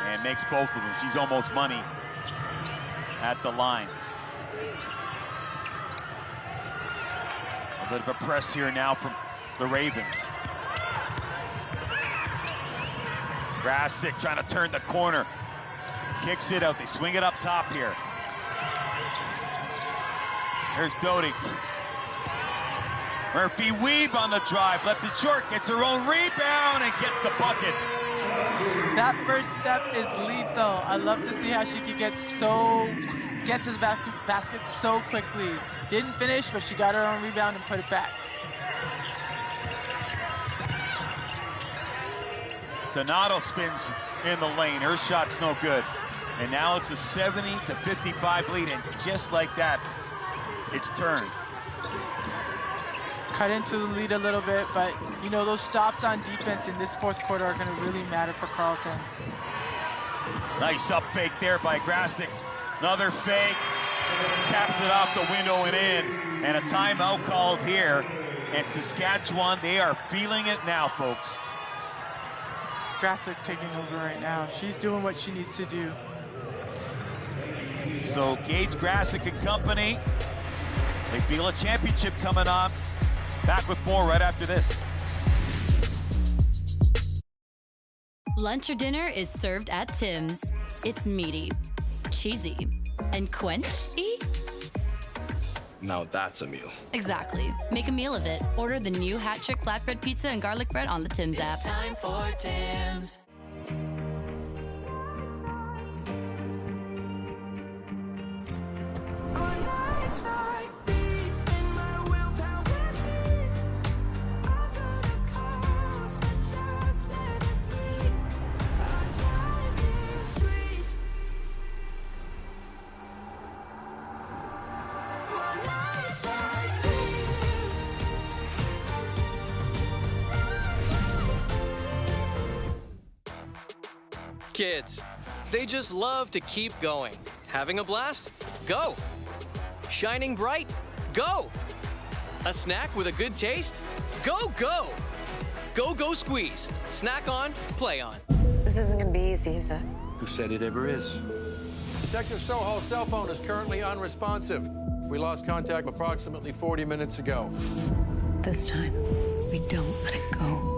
and makes both of them. She's almost money at the line. A bit of a press here now from the Ravens. Glassick trying to turn the corner. Kicks it out. They swing it up top here. There's Doty. Murphy Weeb on the drive. Left it short. Gets her own rebound and gets the bucket. That first step is lethal. I love to see how she could get to the basket so quickly. Didn't finish, but she got her own rebound and put it back. Donato spins in the lane. Her shot's no good. And now it's a 70-55 lead, and just like that, it's turned. Cut into the lead a little bit, but you know, those stops on defense in this fourth quarter are gonna really matter for Carleton. Nice up fake there by Grasic. Another fake, taps it off the window and in, and a timeout called here. And Saskatchewan, they are feeling it now, folks. Grasic taking over right now. She's doing what she needs to do. So Gage Grasic and company, they feel a championship coming on. Back with more right after this. Lunch or dinner is served at Tim's. It's meaty, cheesy, and quenchy? Now that's a meal. Exactly. Make a meal of it. Order the new Hat Trick Flatbread Pizza and Garlic Bread on the Tim's app. It's time for Tim's. Kids, they just love to keep going. Having a blast? Go. Shining bright? Go. A snack with a good taste? Go, go. Go, go squeeze. Snack on, play on. This isn't gonna be easy, is it? Who said it ever is? Detective Soho's cell phone is currently unresponsive. We lost contact approximately 40 minutes ago. This time, we don't let it go.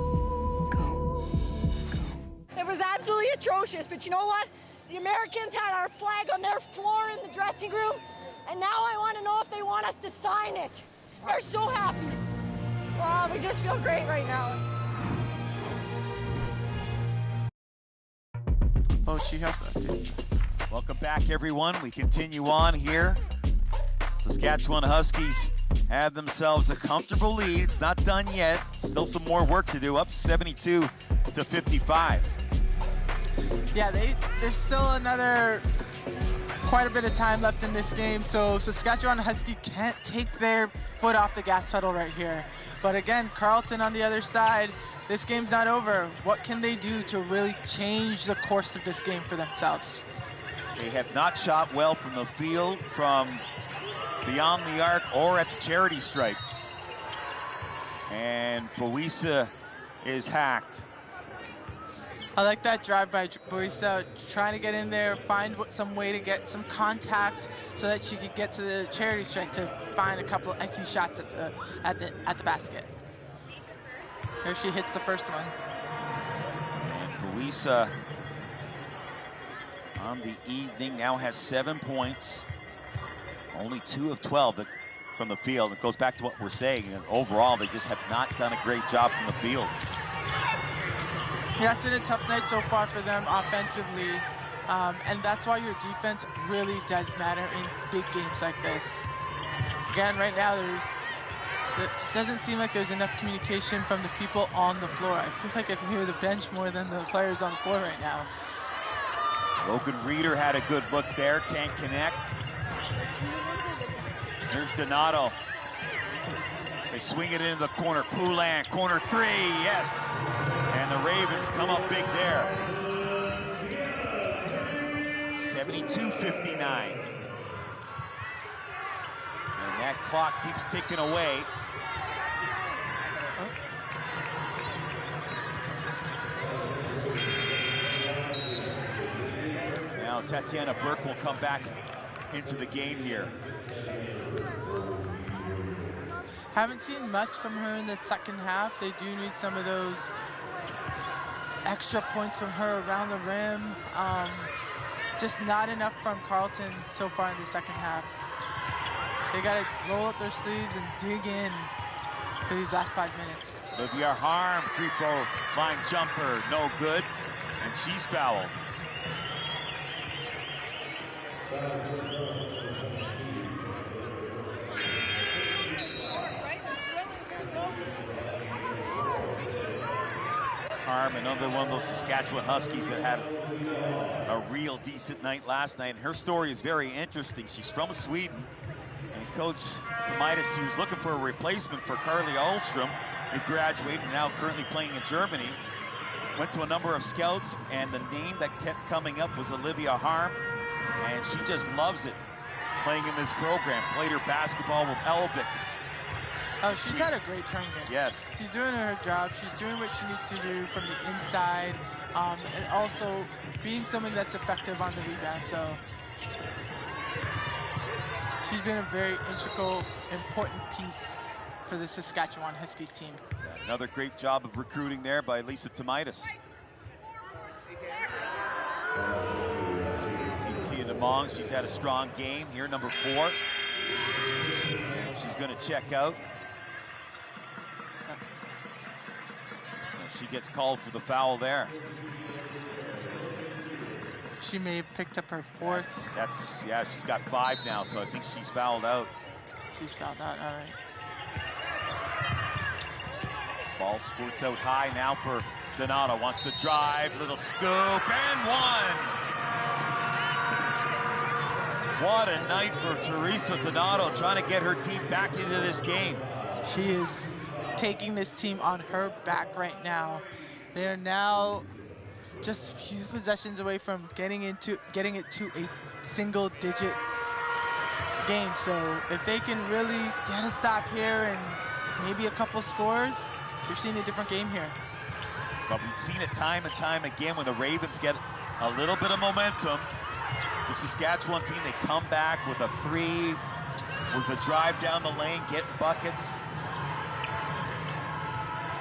It was absolutely atrocious, but you know what? The Americans had our flag on their floor in the dressing room, and now I want to know if they want us to sign it. They're so happy. Wow, we just feel great right now. Oh, she has that. Welcome back, everyone. We continue on here. Saskatchewan Huskies have themselves a comfortable lead. It's not done yet. Still some more work to do, up 72-55. Yeah, there's still quite a bit of time left in this game, so Saskatchewan Husky can't take their foot off the gas pedal right here. But again, Carleton on the other side, this game's not over. What can they do to really change the course of this game for themselves? They have not shot well from the field, from beyond the arc or at the charity stripe. And Boisa is hacked. I like that drive by Boisa, trying to get in there, find some way to get some contact so that she could get to the charity stripe to find a couple of empty shots at the basket. Here she hits the first one. And Boisa on the evening now has 7 points, only 2 of 12 from the field. It goes back to what we're saying, and overall they just have not done a great job from the field. Yeah, it's been a tough night so far for them offensively, and that's why your defense really does matter in big games like this. Again, right now it doesn't seem like there's enough communication from the people on the floor. I feel like I can hear the bench more than the players on the floor right now. Logan Reeder had a good look there, can't connect. Here's Donato. They swing it into the corner. Poulin, corner three, yes. And the Ravens come up big there. 72-59. And that clock keeps ticking away. Now Tatiana Burke will come back into the game here. Haven't seen much from her in the second half. They do need some of those extra points from her around the rim. Just not enough from Carleton so far in the second half. They gotta roll up their sleeves and dig in for these last 5 minutes. Olivia Harm, free throw line jumper, no good. And she's fouled. Harm, another one of those Saskatchewan Huskies that had a real decent night last night. And her story is very interesting. She's from Sweden. And Coach Tomitis, she was looking for a replacement for Carly Ahlstrom, who graduated and now currently playing in Germany. Went to a number of scouts, and the name that kept coming up was Olivia Harm. And she just loves it, playing in this program. Played her basketball with Elvik. Oh, she's had a great tournament. Yes. She's doing her job. She's doing what she needs to do from the inside, and also being someone that's effective on the rebound. So she's been a very integral, important piece for the Saskatchewan Huskies team. Yeah, another great job of recruiting there by Lisa Tomitis. See Tia DeMong, she's had a strong game here, number 4. And she's going to check out. She gets called for the foul there. She may have picked up her 4th. Yeah, she's got 5 now, so I think she's fouled out. She's fouled out, all right. Ball squirts out high now for Donato. Wants to drive, little scoop, and one. What a night for Teresa Donato, trying to get her team back into this game. She is taking this team on her back right now. They are now just a few possessions away from getting it to a single-digit game. So if they can really get a stop here and maybe a couple scores, you're seeing a different game here. But we've seen it time and time again when the Ravens get a little bit of momentum. The Saskatchewan team, they come back with a 3, with a drive down the lane, getting buckets.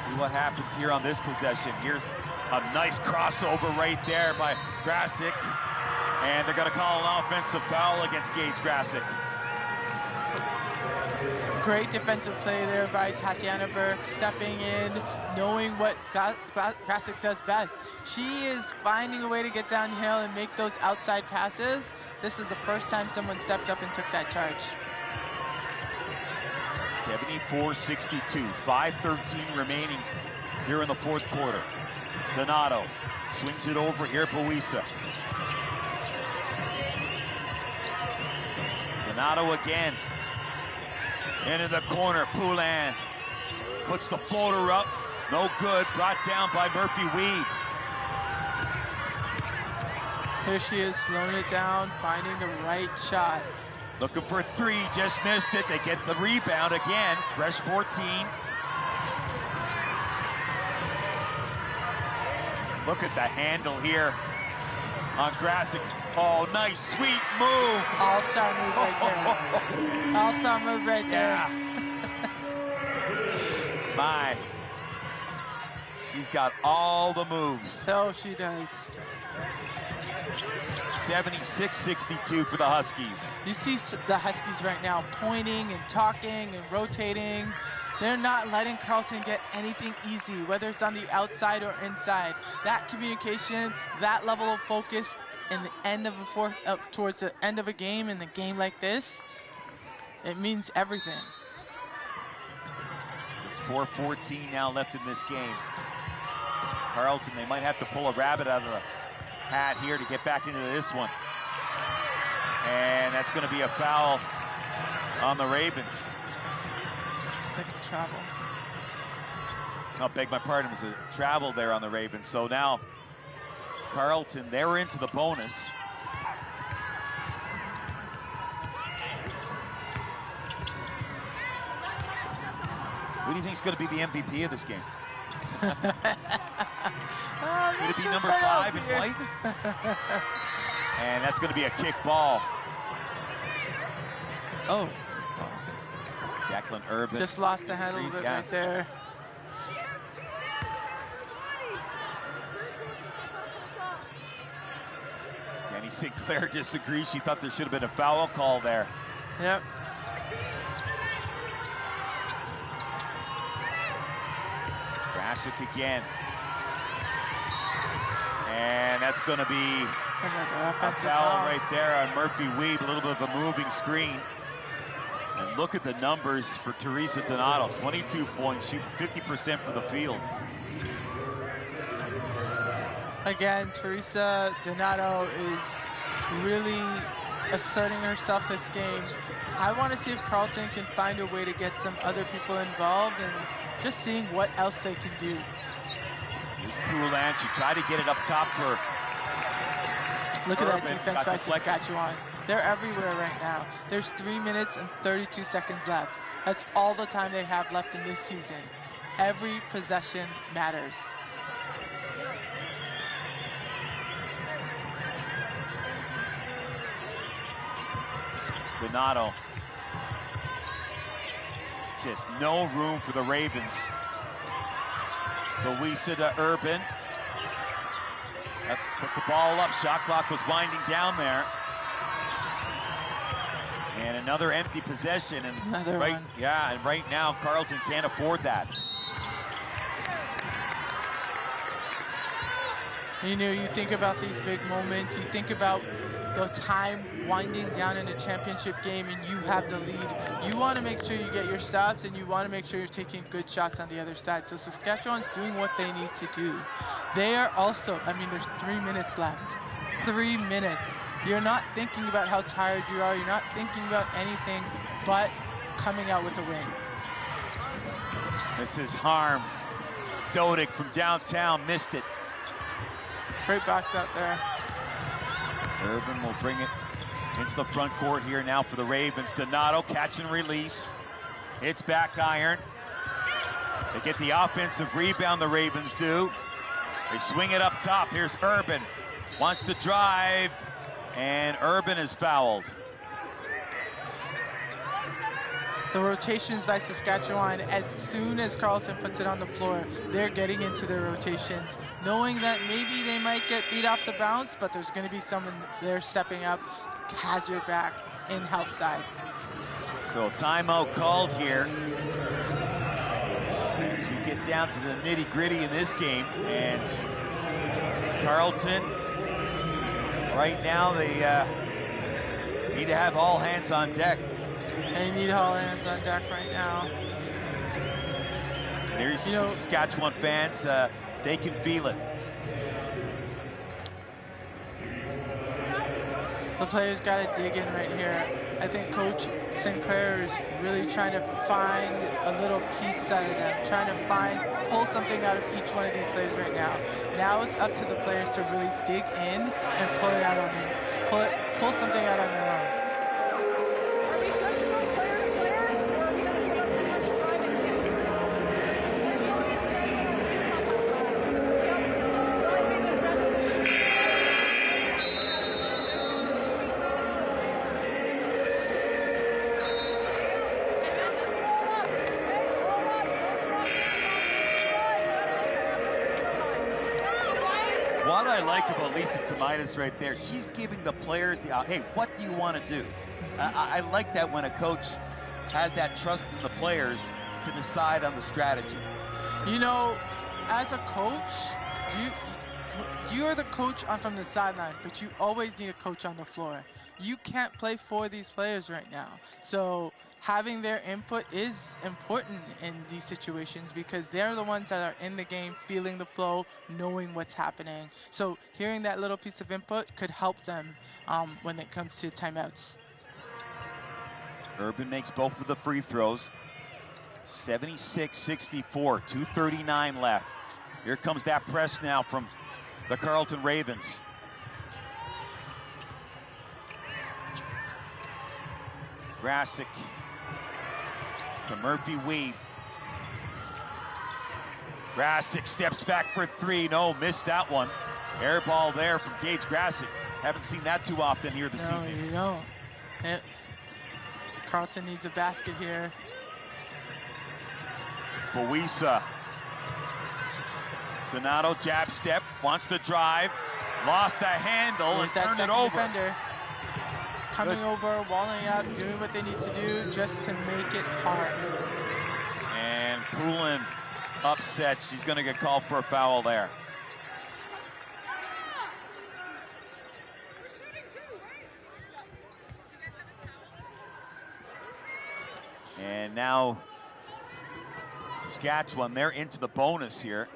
See what happens here on this possession. Here's a nice crossover right there by Grasic. And they're going to call an offensive foul against Gage Grasic. Great defensive play there by Tatiana Burke, stepping in, knowing what Grasic does best. She is finding a way to get downhill and make those outside passes. This is the first time someone stepped up and took that charge. 74-62, 5:13 remaining here in the 4th quarter. Donato swings it over here, Buisa. Donato again. Into the corner, Poulin puts the floater up. No good, brought down by Murphy-Weed. Here she is, slowing it down, finding the right shot. Looking for 3, just missed it. They get the rebound again, fresh 14. Look at the handle here on Grasic. Oh, nice, sweet move. All-star move right there. All-star move right there. My, she's got all the moves. So she does. 76-62 for the Huskies. You see the Huskies right now pointing and talking and rotating. They're not letting Carleton get anything easy, whether it's on the outside or inside. That communication, that level of focus in the end of towards the end of a game, in a game like this, it means everything. Just 4:14 now left in this game. Carleton, they might have to pull a rabbit out of the hat here to get back into this one. And that's going to be a foul on the Ravens. Travel. I'll beg my pardon, it was a travel there on the Ravens. So now Carleton, they're into the bonus. Who do you think is going to be the MVP of this game? Would it be number 5 in white? And that's going to be a kick ball. Oh. Jacqueline Urban. Just lost the handle of it right there. Danny Sinclair disagrees. She thought there should have been a foul call there. Yep. Grasic again. And that's going to be a foul right there on Murphy Weeb, a little bit of a moving screen. And look at the numbers for Teresa Donato, 22 points, shooting 50% for the field. Again, Teresa Donato is really asserting herself this game. I want to see if Carleton can find a way to get some other people involved and just seeing what else they can do. Here's Poulin. She tried to get it up top for Look at that Urban. defense Got by deflected. Saskatchewan. They're everywhere right now. There's 3 minutes and 32 seconds left. That's all the time they have left in this season. Every possession matters. Donato. Just no room for the Ravens. Louisa to Urban. Put the ball up. Shot clock was winding down there. And another empty possession. And another right, one. Yeah, and right now Carleton can't afford that. You know, you think about these big moments, you think about the time winding down in a championship game and you have the lead. You want to make sure you get your stops and you want to make sure you're taking good shots on the other side. So Saskatchewan's doing what they need to do. They are also, I mean, there's 3 minutes left. 3 minutes. You're not thinking about how tired you are. You're not thinking about anything but coming out with a win. This is Harm. Dodig from downtown missed it. Great box out there. Urban will bring it into the front court here now for the Ravens. Donato, catch and release. It's back iron. They get the offensive rebound, the Ravens do. They swing it up top. Here's Urban. Wants to drive, and Urban is fouled. The rotations by Saskatchewan, as soon as Carleton puts it on the floor, they're getting into their rotations, knowing that maybe they might get beat off the bounce, but there's going to be someone there stepping up, has your back, in help side. So timeout called here as we get down to the nitty-gritty in this game. And Carleton, right now, they need to have all hands on deck. They need all hands on deck right now. There you see some Saskatchewan fans. They can feel it. The players got to dig in right here. I think Coach Sinclair is really trying to find a little piece out of them, trying to pull something out of each one of these players right now. Now it's up to the players to really dig in and pull it out on them, pull something out on their own. What I like about Lisa Tomaitis right there, she's giving the players the, hey, what do you want to do? I like that when a coach has that trust in the players to decide on the strategy. You know, as a coach, you're the coach from the sideline, but you always need a coach on the floor. You can't play for these players right now. So having their input is important in these situations because they're the ones that are in the game, feeling the flow, knowing what's happening. So hearing that little piece of input could help them when it comes to timeouts. Urban makes both of the free throws. 76-64, 2:39 left. Here comes that press now from the Carleton Ravens. Grasick to Murphy Weeb. Grasick steps back for three. No, missed that one. Air ball there from Gage Grasick. Haven't seen that too often here this evening. No, you don't. Carleton needs a basket here. Boisa. Donato jab step, wants to drive, lost the handle and turned it over. Defender. Coming over, walling up, doing what they need to do just to make it hard. And Poulin upset. She's going to get called for a foul there. And now Saskatchewan, they're into the bonus here.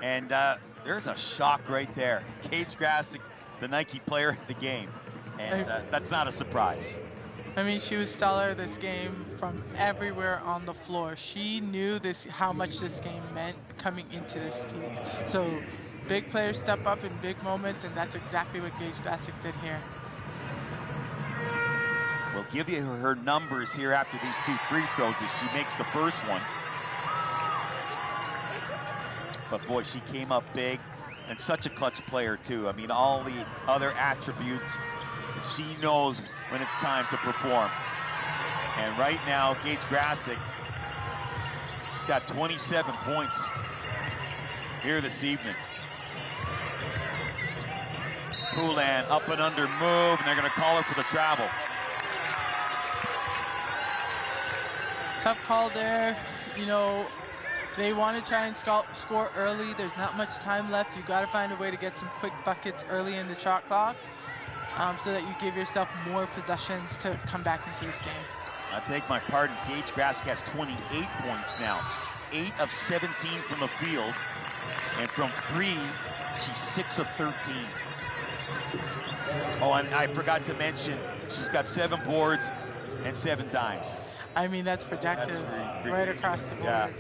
And there's a shock right there. Gage Grassick, the Nike player of the game. And that's not a surprise. I mean, she was stellar this game from everywhere on the floor. She knew how much this game meant coming into this piece. So big players step up in big moments, and that's exactly what Gage Grassick did here. We'll give you her numbers here after these 2 free throws if she makes the first one. But boy, she came up big, and such a clutch player too. I mean, all the other attributes, she knows when it's time to perform. And right now, Gage Grassick, she's got 27 points here this evening. Poulan up and under move, and they're gonna call her for the travel. Tough call there. You know, they want to try and score early. There's not much time left. You got to find a way to get some quick buckets early in the shot clock so that you give yourself more possessions to come back into this game. I beg my pardon. Gage Grassick has 28 points now. 8 of 17 from the field. And from 3, she's 6 of 13. Oh, and I forgot to mention, she's got 7 boards and 7 dimes. I mean, that's productive right across the board. Yeah.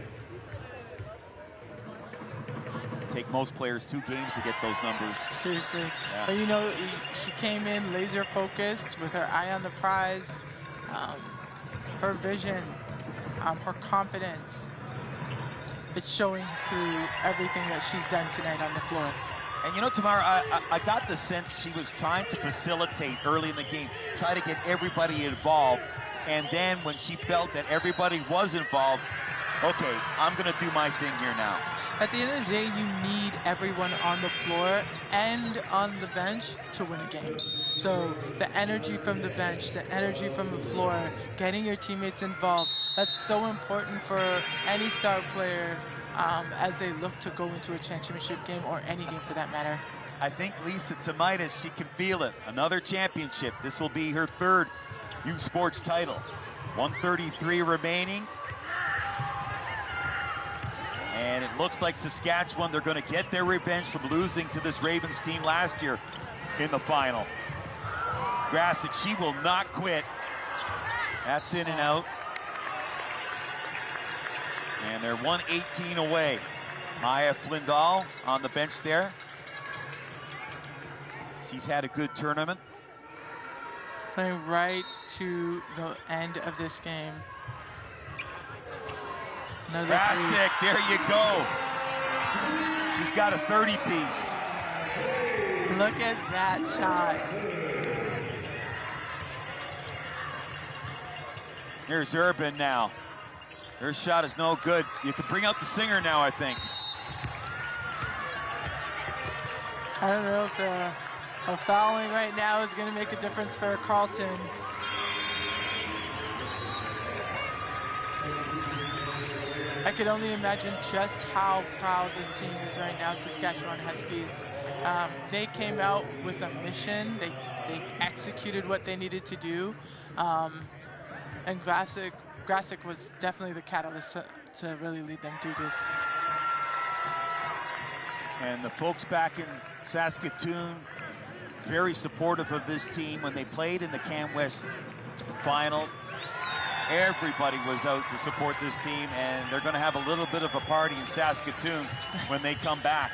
Take most players 2 games to get those numbers. Seriously. Yeah. But you know, she came in laser focused with her eye on the prize, her vision, her confidence. It's showing through everything that she's done tonight on the floor. And you know, Tamara, I got the sense she was trying to facilitate early in the game, try to get everybody involved. And then when she felt that everybody was involved, okay, I'm gonna do my thing here now. At the end of the day, you need everyone on the floor and on the bench to win a game. So the energy from the bench, the energy from the floor, getting your teammates involved, that's so important for any star player as they look to go into a championship game or any game for that matter. I think Lisa Tomaitis, she can feel it. Another championship. This will be her 3rd U Sports title. 133 remaining. And it looks like Saskatchewan, they're going to get their revenge from losing to this Ravens team last year in the final. Grassick, she will not quit. That's in and out. And they're 118 away. Maya Flindall on the bench there. She's had a good tournament. Playing right to the end of this game. Grassick, there you go. She's got a 30-piece. Look at that shot. Here's Urban now. Her shot is no good. You can bring out the singer now, I think. I don't know if a fouling right now is going to make a difference for Carleton. I could only imagine just how proud this team is right now, Saskatchewan Huskies. They came out with a mission. They executed what they needed to do. And Grassick was definitely the catalyst to really lead them through this. And the folks back in Saskatoon, very supportive of this team. When they played in the Can West final, everybody was out to support this team, and they're going to have a little bit of a party in Saskatoon when they come back.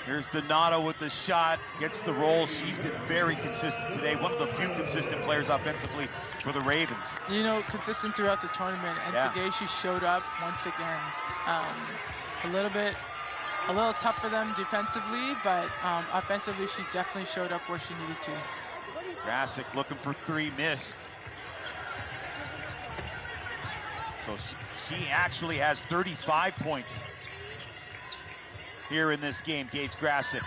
Here's Donato with the shot, gets the roll. She's been very consistent today. One of the few consistent players offensively for the Ravens. You know, consistent throughout the tournament, and today she showed up once again. A little tough for them defensively, but offensively she definitely showed up where she needed to. Grassick looking for 3, missed. So she actually has 35 points here in this game, Gage Grassick.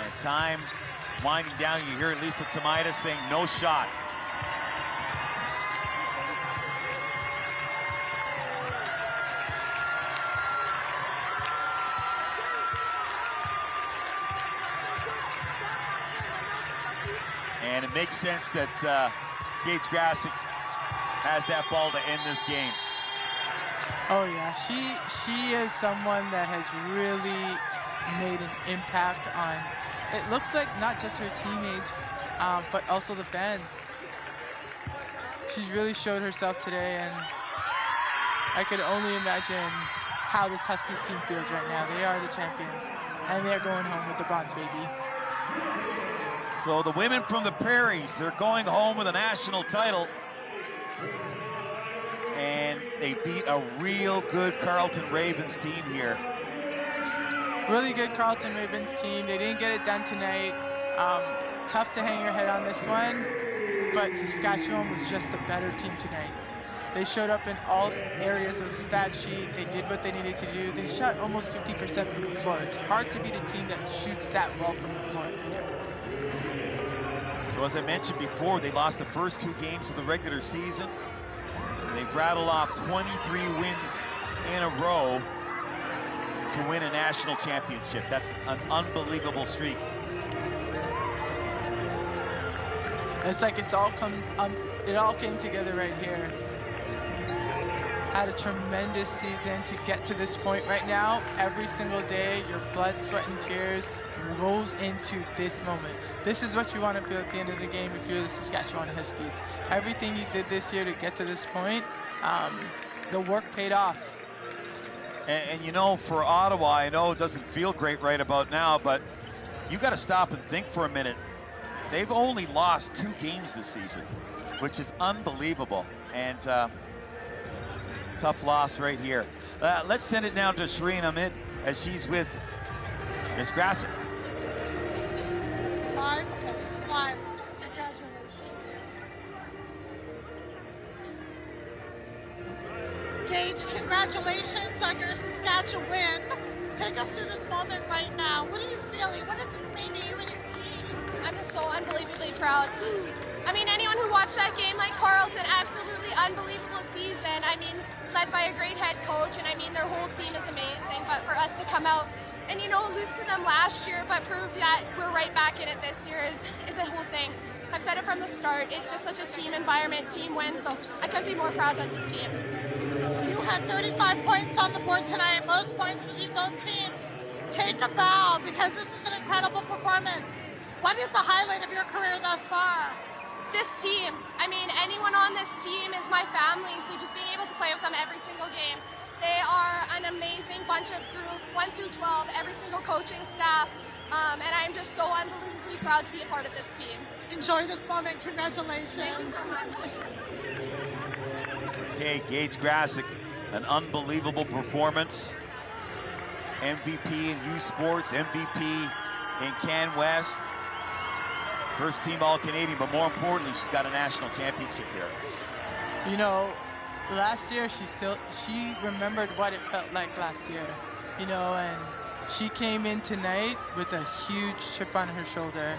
And time winding down, you hear Lisa Tomaitis saying no shot. And it makes sense that Gage Grassick has that ball to end this game. Oh yeah, she is someone that has really made an impact on, it looks like not just her teammates, but also the fans. She's really showed herself today, and I could only imagine how this Huskies team feels right now. They are the champions, and they're going home with the bronze, baby. So the women from the Prairies, they're going home with a national title. And they beat a real good Carleton Ravens team here. Really good Carleton Ravens team. They didn't get it done tonight. Tough to hang your head on this one, but Saskatchewan was just the better team tonight. They showed up in all areas of the stat sheet. They did what they needed to do. They shot almost 50% from the floor. It's hard to beat a team that shoots that well from the floor. So as I mentioned before, they lost the first 2 games of the regular season. They've rattled off 23 wins in a row to win a national championship. That's an unbelievable streak. It's like it all came together right here. Had a tremendous season to get to this point right now. Every single day, your blood, sweat, and tears goes into this moment. This is what you want to feel at the end of the game if you're the Saskatchewan Huskies. Everything you did this year to get to this point, the work paid off. And you know, for Ottawa, I know it doesn't feel great right about now, but you got to stop and think for a minute. They've only lost 2 games this season, which is unbelievable. And tough loss right here. Let's send it now to Shireen Ahmed as she's with Ms. Grassick. Live? Okay, live. Congratulations. Gage, congratulations on your Saskatchewan win. Take us through this moment right now. What are you feeling? What does this mean to you and your team? I'm just so unbelievably proud. I mean, anyone who watched that game like Carleton, absolutely unbelievable season. I mean, led by a great head coach, and I mean, their whole team is amazing. But for us to come out and, you know, lose to them last year, but prove that we're right back in it this year is a whole thing. I've said it from the start. It's just such a team environment, team win, so I couldn't be more proud of this team. You had 35 points on the board tonight, most points with you both teams. Take a bow, because this is an incredible performance. What is the highlight of your career thus far? This team. I mean, anyone on this team is my family, so just being able to play with them every single game. They are an amazing bunch of group, 1 through 12, every single coaching staff, and I'm just so unbelievably proud to be a part of this team. Enjoy this moment. Congratulations. Thank you so much. Okay, Gage Grassick, an unbelievable performance. MVP in U Sports, MVP in Can West. First team All-Canadian, but more importantly, she's got a national championship here. You know, last year she remembered what it felt like last year, you know, and she came in tonight with a huge chip on her shoulder.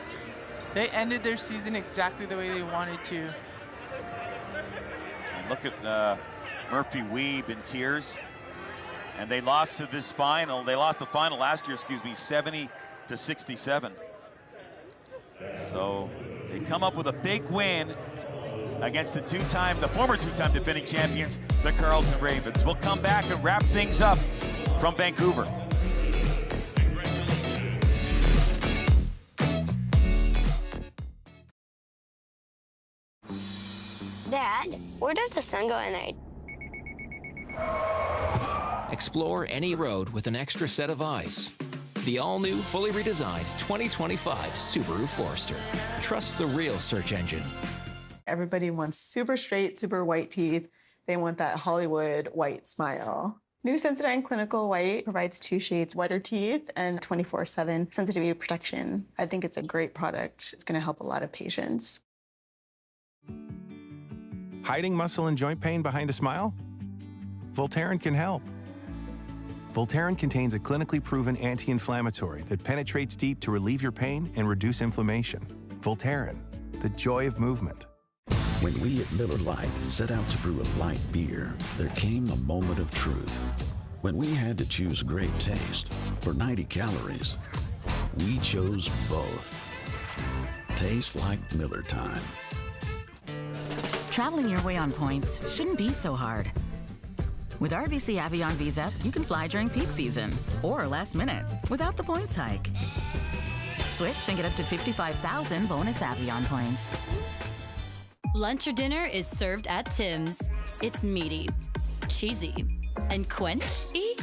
They ended their season exactly the way they wanted to. And look at Murphy Weeb in tears. And they lost to this final. They lost the final last year, 70-67. So they come up with a big win against the former two-time defending champions, the Carleton Ravens. We'll come back and wrap things up from Vancouver. Dad, where does the sun go at night? Explore any road with an extra set of eyes. The all-new, fully redesigned 2025 Subaru Forester. Trust the real search engine. Everybody wants super straight, super white teeth. They want that Hollywood white smile. New Sensodyne Clinical White provides 2 shades whiter teeth and 24/7 sensitivity protection. I think it's a great product. It's going to help a lot of patients. Hiding muscle and joint pain behind a smile? Voltaren can help. Voltaren contains a clinically proven anti-inflammatory that penetrates deep to relieve your pain and reduce inflammation. Voltaren, the joy of movement. When we at Miller Lite set out to brew a light beer, there came a moment of truth. When we had to choose great taste or 90 calories, we chose both. tastes like Miller time. Traveling your way on points shouldn't be so hard. With RBC Avion Visa, you can fly during peak season or last minute without the points hike. Switch and get up to 55,000 bonus Avion points. Lunch or dinner is served at Tim's. It's meaty, cheesy, and quench-y.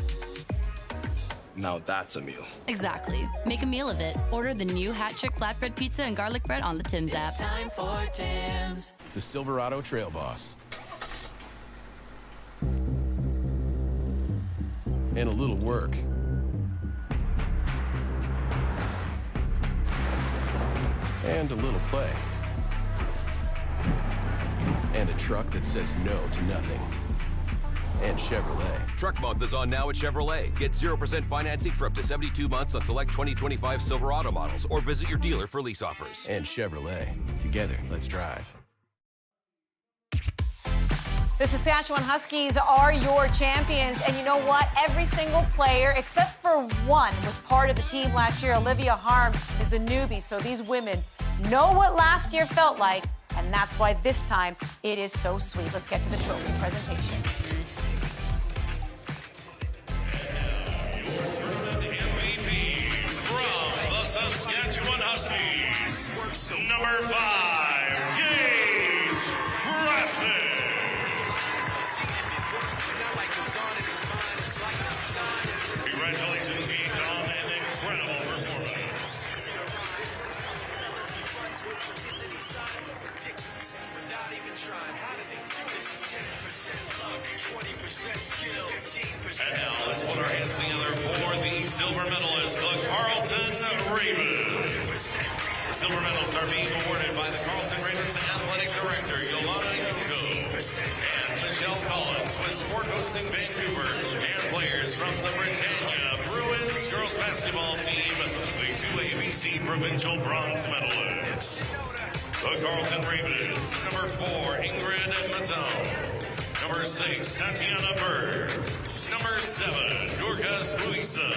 Now that's a meal. Exactly. Make a meal of it. Order the new Hat Trick Flatbread Pizza and Garlic Bread on the Tim's app. It's time for Tim's. The Silverado Trail Boss. And a little work. And a little play. And a truck that says no to nothing. And Chevrolet. Truck Month is on now at Chevrolet. Get 0% financing for up to 72 months on select 2025 Silverado models or visit your dealer for lease offers. And Chevrolet. Together, let's drive. The Saskatchewan Huskies are your champions. And you know what? Every single player, except for one, was part of the team last year. Olivia Harm is the newbie. So these women know what last year felt like. And that's why this time it is so sweet. Let's get to the trophy presentation. From the Saskatchewan Huskies, number 5, Gage Grassick. Congratulations, Gage, on an incredible performance. And now let's put our hands together for the silver medalists, the Carleton Ravens. The silver medals are being awarded by the Carleton Ravens Athletic Director, Yolanda Yuko, and Michelle Collins with Sport Hosting Vancouver, and players from the Britannia Bruins girls basketball team, the 2ABC Provincial Bronze medalists. The Carleton Ravens, number 4, Ingrid Matone. Number 6, Tatiana Berg. Number 7, Dorcas Buisa.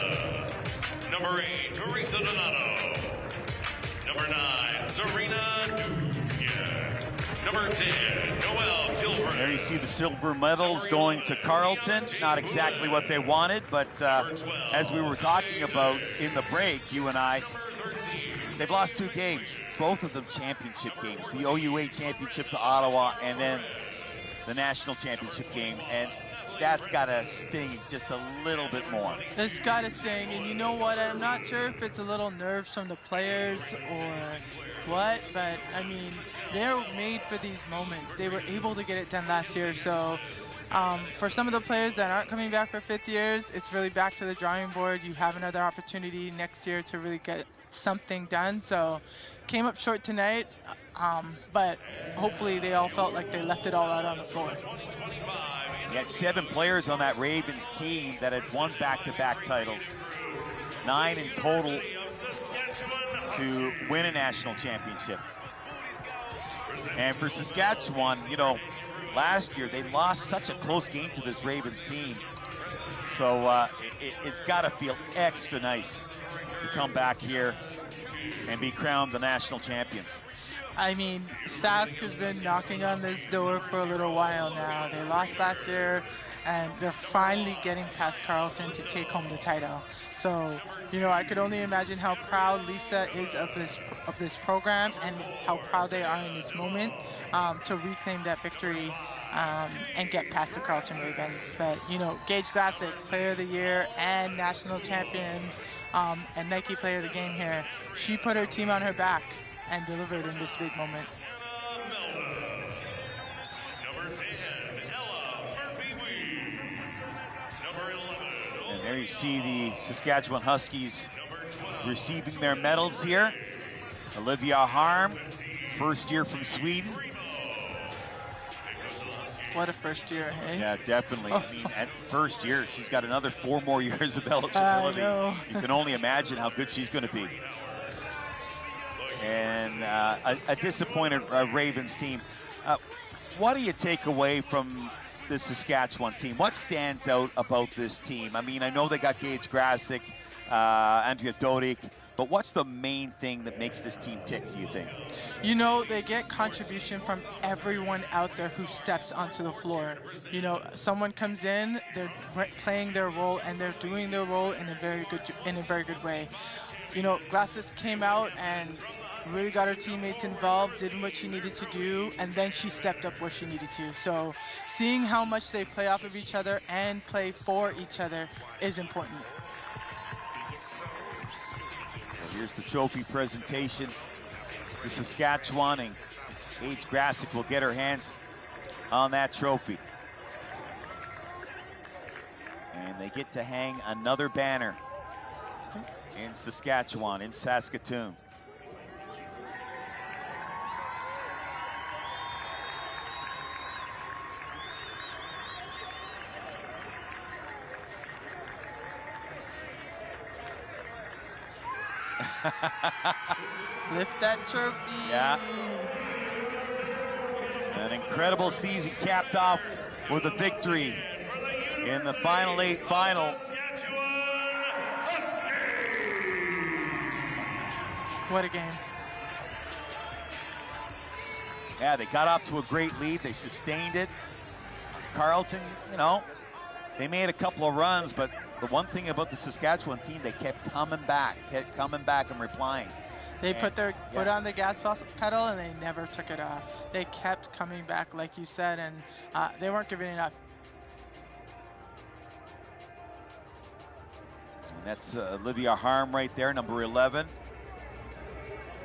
Number 8, Teresa Donato. Number 9, Serena Dunya. Number 10, Noelle Gilbert. There you see the silver medals going to Carleton. Not exactly what they wanted, but as we were talking about in the break, you and I, they've lost 2 games, both of them championship games. The OUA championship to Ottawa, and then the national championship game, and that's got to sting just a little bit more. It's got to sting, and you know what? I'm not sure if it's a little nerves from the players or what, but I mean, they're made for these moments. They were able to get it done last year, so for some of the players that aren't coming back for 5th years, it's really back to the drawing board. You have another opportunity next year to really get something done. So came up short tonight, but hopefully they all felt like they left it all out on the floor. You had 7 players on that Ravens team that had won back-to-back titles. 9 in total to win a national championship. And for Saskatchewan, you know, last year they lost such a close game to this Ravens team. So it's got to feel extra nice to come back here and be crowned the national champions. I mean, Sask has been knocking on this door for a little while now. They lost last year, and they're finally getting past Carleton to take home the title. So, you know, I could only imagine how proud Lisa is of this program and how proud they are in this moment to reclaim that victory and get past the Carleton Ravens. But, you know, Gage Grassick, Player of the Year and National Champion and Nike Player of the Game here, she put her team on her back and delivered in this big moment. And there you see the Saskatchewan Huskies receiving their medals here. Olivia Harm, first year from Sweden. What a first year, hey? Yeah, definitely. I mean, at first year, she's got another 4 more years of eligibility. I know. You can only imagine how good she's going to be. And a disappointed Ravens team. What do you take away from the Saskatchewan team? What stands out about this team? I mean, I know they got Gage Grassick, Andrea Dodik, But what's the main thing that makes this team tick, do you think? You know, they get contribution from everyone out there who steps onto the floor. You know, someone comes in, they're playing their role, and they're doing their role in a very good way. You know, Glasses came out and really got her teammates involved, did what she needed to do, and then she stepped up where she needed to. So seeing how much they play off of each other and play for each other is important. So here's the trophy presentation for Saskatchewan, and Paige Grassick will get her hands on that trophy. And they get to hang another banner in Saskatchewan, in Saskatoon. Lift that trophy. Yeah. An incredible season capped off with a victory in the Final 8 final. What a game. Yeah, they got off to a great lead. They sustained it. Carleton, you know, they made a couple of runs, but the one thing about the Saskatchewan team, they kept coming back and replying. They put their foot on the gas pedal and they never took it off. They kept coming back, like you said, and they weren't giving it up. And that's Olivia Harm right there, number 11.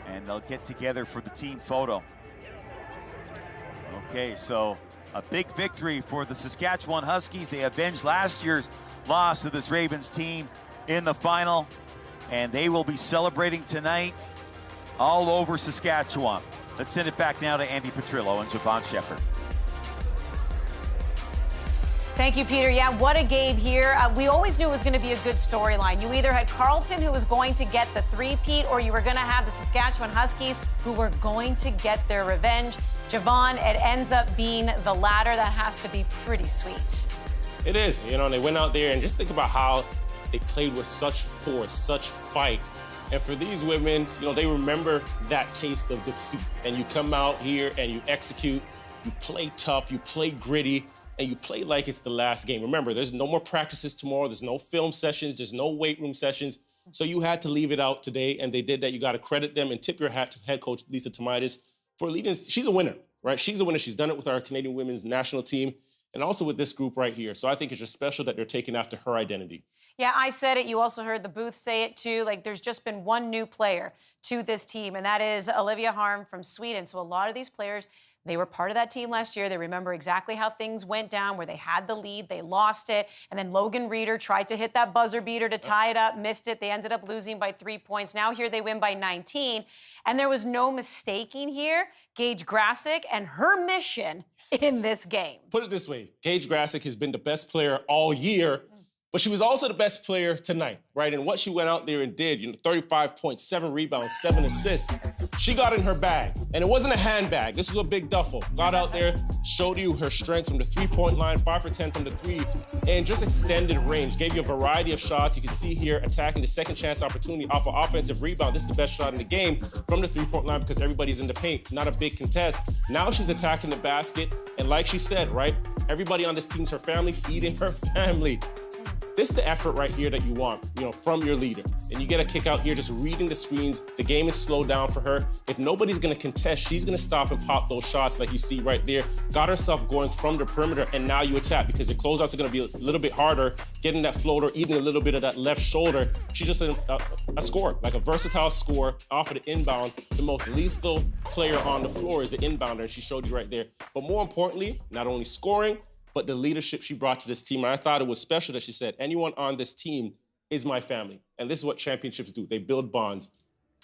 And they'll get together for the team photo. Okay, so a big victory for the Saskatchewan Huskies. They avenged last year's loss to this Ravens team in the final, and they will be celebrating tonight all over Saskatchewan. Let's send it back now to Andy Petrillo and Javon Shepard. Thank you, Peter. Yeah, what a game here. We always knew it was going to be a good storyline. You either had Carleton, who was going to get the three-peat, or you were going to have the Saskatchewan Huskies, who were going to get their revenge. Javon, it ends up being the latter. That has to be pretty sweet. It is. You know, and they went out there and just think about how they played with such force, such fight. And for these women, you know, they remember that taste of defeat. And you come out here and you execute, you play tough, you play gritty, and you play like it's the last game. Remember, there's no more practices tomorrow. There's no film sessions. There's no weight room sessions. So you had to leave it out today, and they did that. You got to credit them and tip your hat to head coach Lisa Tomaitis for leading. She's a winner, right? She's a winner. She's done it with our Canadian women's national team and also with this group right here. So I think it's just special that they're taking after her identity. Yeah, I said it. You also heard the booth say it, too. Like, there's just been one new player to this team, and that is Olivia Harm from Sweden. So a lot of these players, they were part of that team last year. They remember exactly how things went down, where they had the lead, they lost it, and then Logan Reeder tried to hit that buzzer beater to tie it up, missed it. They ended up losing by 3 points. Now here they win by 19, and there was no mistaking here Gage Grassick and her mission in this game. Put it this way, Gage Grassick has been the best player all year, but she was also the best player tonight, right? And what she went out there and did, you know, 35 points, 7 rebounds, 7 assists. She got in her bag, and it wasn't a handbag. This was a big duffel. Got out there, showed you her strength from the three-point line, 5 for 10 from the three, and just extended range. Gave you a variety of shots. You can see here attacking the second chance opportunity off an offensive rebound. This is the best shot in the game from the three-point line because everybody's in the paint. Not a big contest. Now she's attacking the basket, and like she said, right, everybody on this team's her family, feeding her family. This is the effort right here that you want, you know, from your leader. And you get a kick out here just reading the screens. The game is slowed down for her. If nobody's going to contest, she's going to stop and pop those shots like you see right there. Got herself going from the perimeter, and now you attack because your closeouts are going to be a little bit harder, getting that floater, eating a little bit of that left shoulder. She's just a scorer, like a versatile scorer off of the inbound. The most lethal player on the floor is the inbounder, and she showed you right there. But more importantly, not only scoring, but the leadership she brought to this team. And I thought it was special that she said, anyone on this team is my family. And this is what championships do. They build bonds.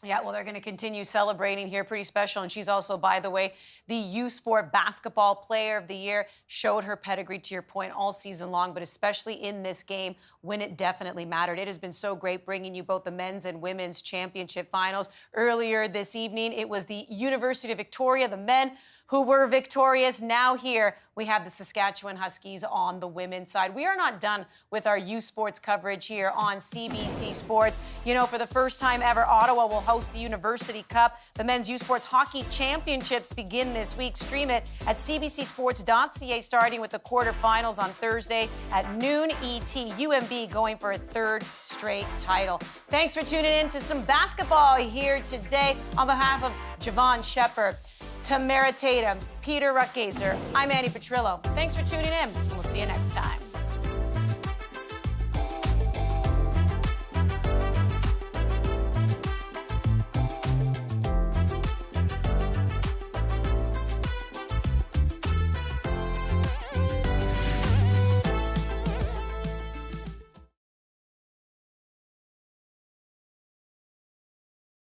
Yeah, well, they're going to continue celebrating here. Pretty special. And she's also, by the way, the U Sport Basketball Player of the Year. Showed her pedigree, to your point, all season long, but especially in this game when it definitely mattered. It has been so great bringing you both the men's and women's championship finals. Earlier this evening, it was the University of Victoria, the men, who were victorious. Now here we have the Saskatchewan Huskies on the women's side. We are not done with our youth sports coverage here on CBC Sports. You know, for the first time ever, Ottawa will host the University Cup. The Men's Youth Sports Hockey Championships begin this week. Stream it at cbcsports.ca, starting with the quarterfinals on Thursday at noon ET. UMB going for a third straight title. Thanks for tuning in to some basketball here today. On behalf of Javon Shepard, Tamara Tatum, Peter Ruckgazer, I'm Annie Petrillo. Thanks for tuning in. We'll see you next time.